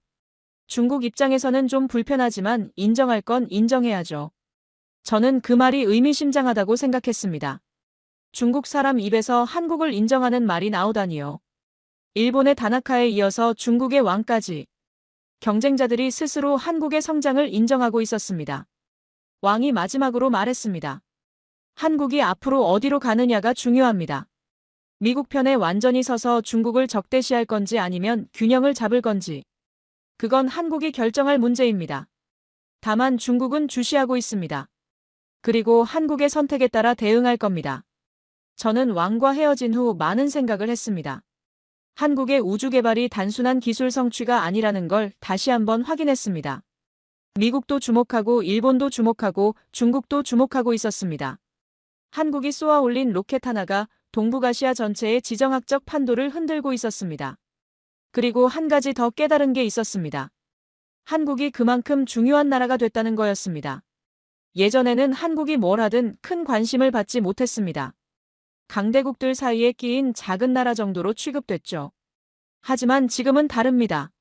중국 입장에서는 좀 불편하지만 인정할 건 인정해야죠. 저는 그 말이 의미심장하다고 생각했습니다. 중국 사람 입에서 한국을 인정하는 말이 나오다니요. 일본의 다나카에 이어서 중국의 왕까지. 경쟁자들이 스스로 한국의 성장을 인정하고 있었습니다. 왕이 마지막으로 말했습니다. 한국이 앞으로 어디로 가느냐가 중요합니다. 미국 편에 완전히 서서 중국을 적대시할 건지 아니면 균형을 잡을 건지. 그건 한국이 결정할 문제입니다. 다만 중국은 주시하고 있습니다. 그리고 한국의 선택에 따라 대응할 겁니다. 저는 왕과 헤어진 후 많은 생각을 했습니다. 한국의 우주 개발이 단순한 기술 성취가 아니라는 걸 다시 한번 확인했습니다. 미국도 주목하고 일본도 주목하고 중국도 주목하고 있었습니다. 한국이 쏘아 올린 로켓 하나가 동북아시아 전체의 지정학적 판도를 흔들고 있었습니다. 그리고 한 가지 더 깨달은 게 있었습니다. 한국이 그만큼 중요한 나라가 됐다는 거였습니다. 예전에는 한국이 뭘 하든 큰 관심을 받지 못했습니다. 강대국들 사이에 끼인 작은 나라 정도로 취급됐죠. 하지만 지금은 다릅니다.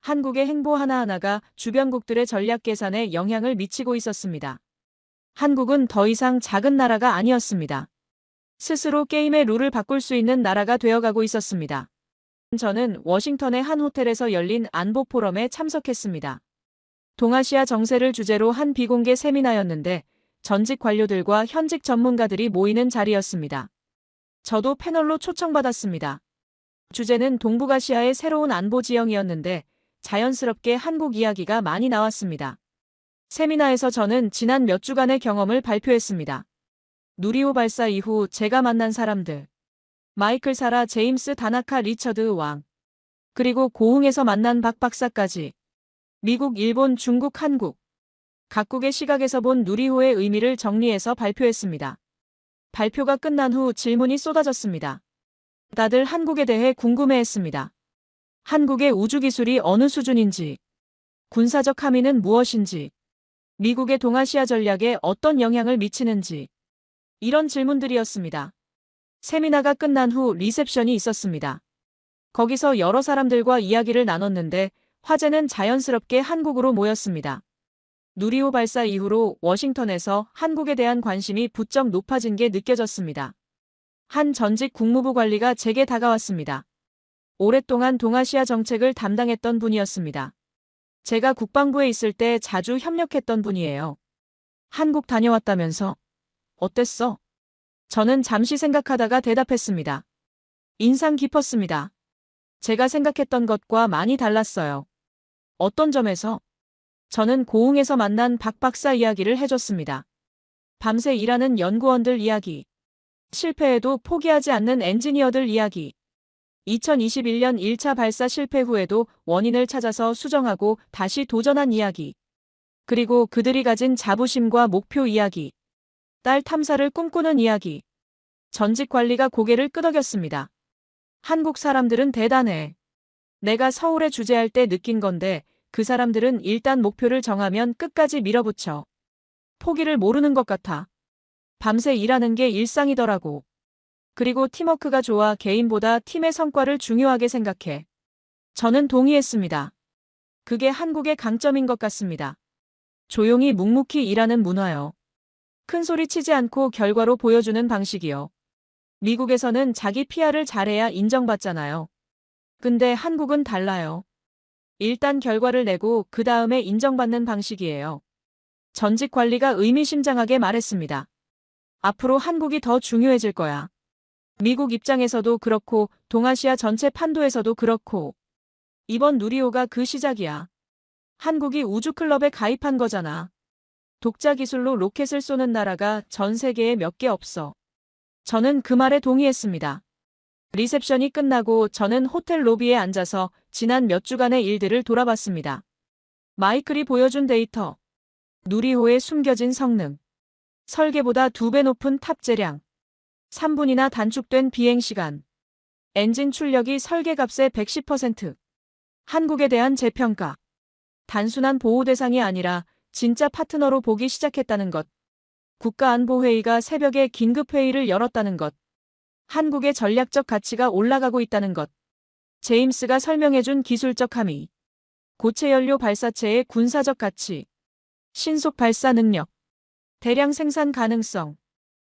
한국의 행보 하나하나가 주변국들의 전략 계산에 영향을 미치고 있었습니다. 한국은 더 이상 작은 나라가 아니었습니다. 스스로 게임의 룰을 바꿀 수 있는 나라가 되어가고 있었습니다. 저는 워싱턴의 한 호텔에서 열린 안보 포럼에 참석했습니다. 동아시아 정세를 주제로 한 비공개 세미나였는데 전직 관료들과 현직 전문가들이 모이는 자리였습니다. 저도 패널로 초청받았습니다. 주제는 동북아시아의 새로운 안보 지형이었는데 자연스럽게 한국 이야기가 많이 나왔습니다. 세미나에서 저는 지난 몇 주간의 경험을 발표했습니다. 누리호 발사 이후 제가 만난 사람들. 마이클 사라, 제임스 다나카, 리처드 왕. 그리고 고흥에서 만난 박 박사까지. 미국, 일본, 중국, 한국. 각국의 시각에서 본 누리호의 의미를 정리해서 발표했습니다. 발표가 끝난 후 질문이 쏟아졌습니다. 다들 한국에 대해 궁금해했습니다. 한국의 우주기술이 어느 수준인지, 군사적 함의는 무엇인지, 미국의 동아시아 전략에 어떤 영향을 미치는지, 이런 질문들이었습니다. 세미나가 끝난 후 리셉션이 있었습니다. 거기서 여러 사람들과 이야기를 나눴는데 화제는 자연스럽게 한국으로 모였습니다. 누리호 발사 이후로 워싱턴에서 한국에 대한 관심이 부쩍 높아진 게 느껴졌습니다. 한 전직 국무부 관리가 제게 다가왔습니다. 오랫동안 동아시아 정책을 담당했던 분이었습니다. 제가 국방부에 있을 때 자주 협력했던 분이에요. 한국 다녀왔다면서? 어땠어? 저는 잠시 생각하다가 대답했습니다. 인상 깊었습니다. 제가 생각했던 것과 많이 달랐어요. 어떤 점에서? 저는 고흥에서 만난 박 박사 이야기를 해줬습니다. 밤새 일하는 연구원들 이야기. 실패해도 포기하지 않는 엔지니어들 이야기. 2021년 1차 발사 실패 후에도 원인을 찾아서 수정하고 다시 도전한 이야기. 그리고 그들이 가진 자부심과 목표 이야기. 달 탐사를 꿈꾸는 이야기. 전직 관리가 고개를 끄덕였습니다. 한국 사람들은 대단해. 내가 서울에 주재할 때 느낀 건데 그 사람들은 일단 목표를 정하면 끝까지 밀어붙여. 포기를 모르는 것 같아. 밤새 일하는 게 일상이더라고. 그리고 팀워크가 좋아 개인보다 팀의 성과를 중요하게 생각해. 저는 동의했습니다. 그게 한국의 강점인 것 같습니다. 조용히 묵묵히 일하는 문화요. 큰 소리 치지 않고 결과로 보여주는 방식이요. 미국에서는 자기 PR을 잘해야 인정받잖아요. 근데 한국은 달라요. 일단 결과를 내고 그 다음에 인정받는 방식이에요. 전직 관리가 의미심장하게 말했습니다. 앞으로 한국이 더 중요해질 거야. 미국 입장에서도 그렇고 동아시아 전체 판도에서도 그렇고. 이번 누리호가 그 시작이야. 한국이 우주클럽에 가입한 거잖아. 독자 기술로 로켓을 쏘는 나라가 전 세계에 몇 개 없어. 저는 그 말에 동의했습니다. 리셉션이 끝나고 저는 호텔 로비에 앉아서 지난 몇 주간의 일들을 돌아봤습니다. 마이클이 보여준 데이터. 누리호의 숨겨진 성능. 설계보다 2배 높은 탑재량. 3분이나 단축된 비행시간. 엔진 출력이 설계값의 110%. 한국에 대한 재평가. 단순한 보호 대상이 아니라 진짜 파트너로 보기 시작했다는 것. 국가안보회의가 새벽에 긴급회의를 열었다는 것. 한국의 전략적 가치가 올라가고 있다는 것. 제임스가 설명해준 기술적 함의. 고체연료 발사체의 군사적 가치. 신속 발사 능력. 대량 생산 가능성.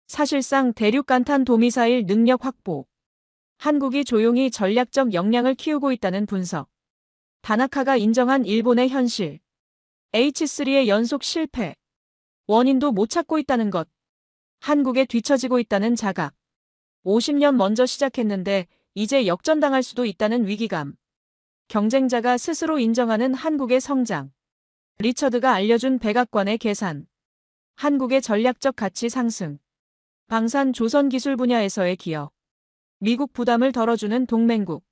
사실상 대륙간탄 도미사일 능력 확보. 한국이 조용히 전략적 역량을 키우고 있다는 분석. 다나카가 인정한 일본의 현실. H3의 연속 실패. 원인도 못 찾고 있다는 것. 한국에 뒤처지고 있다는 자각. 50년 먼저 시작했는데 이제 역전당할 수도 있다는 위기감. 경쟁자가 스스로 인정하는 한국의 성장. 리처드가 알려준 백악관의 계산. 한국의 전략적 가치 상승. 방산 조선 기술 분야에서의 기여. 미국 부담을 덜어주는 동맹국.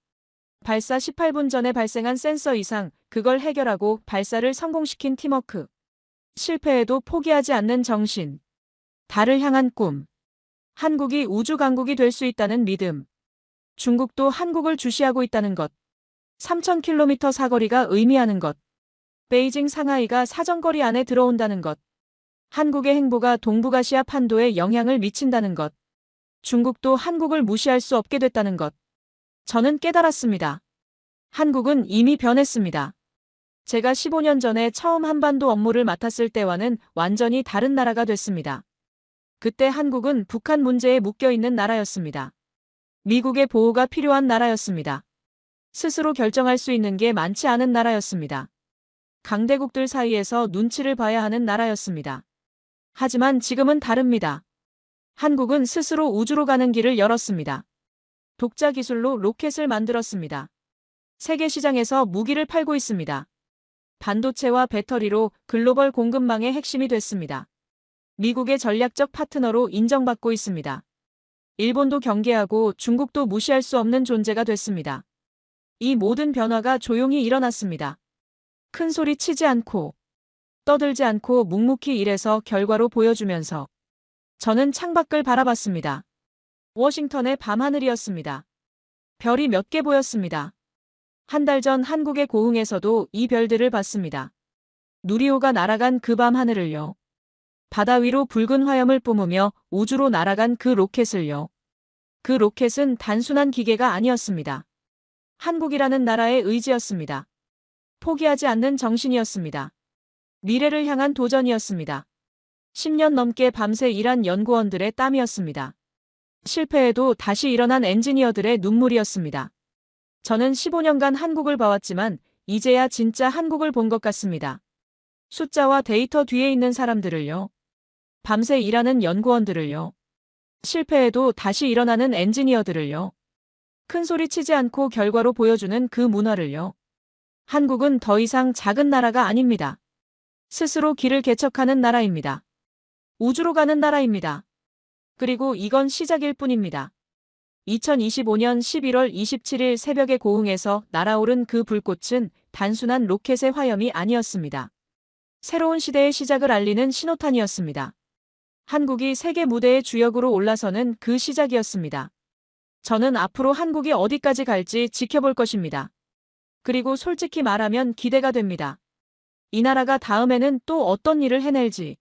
발사 18분 전에 발생한 센서 이상, 그걸 해결하고 발사를 성공시킨 팀워크. 실패해도 포기하지 않는 정신. 달을 향한 꿈. 한국이 우주 강국이 될 수 있다는 믿음. 중국도 한국을 주시하고 있다는 것. 3,000km 사거리가 의미하는 것. 베이징 상하이가 사정거리 안에 들어온다는 것. 한국의 행보가 동북아시아 판도에 영향을 미친다는 것. 중국도 한국을 무시할 수 없게 됐다는 것. 저는 깨달았습니다. 한국은 이미 변했습니다. 제가 15년 전에 처음 한반도 업무를 맡았을 때와는 완전히 다른 나라가 됐습니다. 그때 한국은 북한 문제에 묶여있는 나라였습니다. 미국의 보호가 필요한 나라였습니다. 스스로 결정할 수 있는 게 많지 않은 나라였습니다. 강대국들 사이에서 눈치를 봐야 하는 나라였습니다. 하지만 지금은 다릅니다. 한국은 스스로 우주로 가는 길을 열었습니다. 독자 기술로 로켓을 만들었습니다. 세계 시장에서 무기를 팔고 있습니다. 반도체와 배터리로 글로벌 공급망의 핵심이 됐습니다. 미국의 전략적 파트너로 인정받고 있습니다. 일본도 경계하고 중국도 무시할 수 없는 존재가 됐습니다. 이 모든 변화가 조용히 일어났습니다. 큰 소리 치지 않고, 떠들지 않고 묵묵히 일해서 결과로 보여주면서. 저는 창밖을 바라봤습니다. 워싱턴의 밤하늘이었습니다. 별이 몇 개 보였습니다. 한 달 전 한국의 고흥에서도 이 별들을 봤습니다. 누리호가 날아간 그 밤 하늘을요. 바다 위로 붉은 화염을 뿜으며 우주로 날아간 그 로켓을요. 그 로켓은 단순한 기계가 아니었습니다. 한국이라는 나라의 의지였습니다. 포기하지 않는 정신이었습니다. 미래를 향한 도전이었습니다. 10년 넘게 밤새 일한 연구원들의 땀이었습니다. 실패해도 다시 일어난 엔지니어들의 눈물이었습니다. 저는 15년간 한국을 봐왔지만 이제야 진짜 한국을 본 것 같습니다. 숫자와 데이터 뒤에 있는 사람들을요. 밤새 일하는 연구원들을요. 실패해도 다시 일어나는 엔지니어들을요. 큰 소리 치지 않고 결과로 보여주는 그 문화를요. 한국은 더 이상 작은 나라가 아닙니다. 스스로 길을 개척하는 나라입니다. 우주로 가는 나라입니다. 그리고 이건 시작일 뿐입니다. 2025년 11월 27일 새벽에 고흥에서 날아오른 그 불꽃은 단순한 로켓의 화염이 아니었습니다. 새로운 시대의 시작을 알리는 신호탄이었습니다. 한국이 세계 무대의 주역으로 올라서는 그 시작이었습니다. 저는 앞으로 한국이 어디까지 갈지 지켜볼 것입니다. 그리고 솔직히 말하면 기대가 됩니다. 이 나라가 다음에는 또 어떤 일을 해낼지,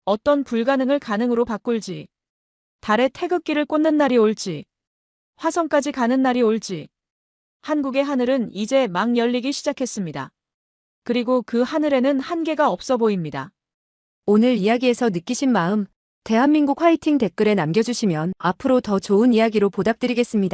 어떤 불가능을 가능으로 바꿀지, 달에 태극기를 꽂는 날이 올지, 화성까지 가는 날이 올지. 한국의 하늘은 이제 막 열리기 시작했습니다. 그리고 그 하늘에는 한계가 없어 보입니다. 오늘 이야기에서 느끼신 마음, 대한민국 화이팅 댓글에 남겨주시면 앞으로 더 좋은 이야기로 보답드리겠습니다.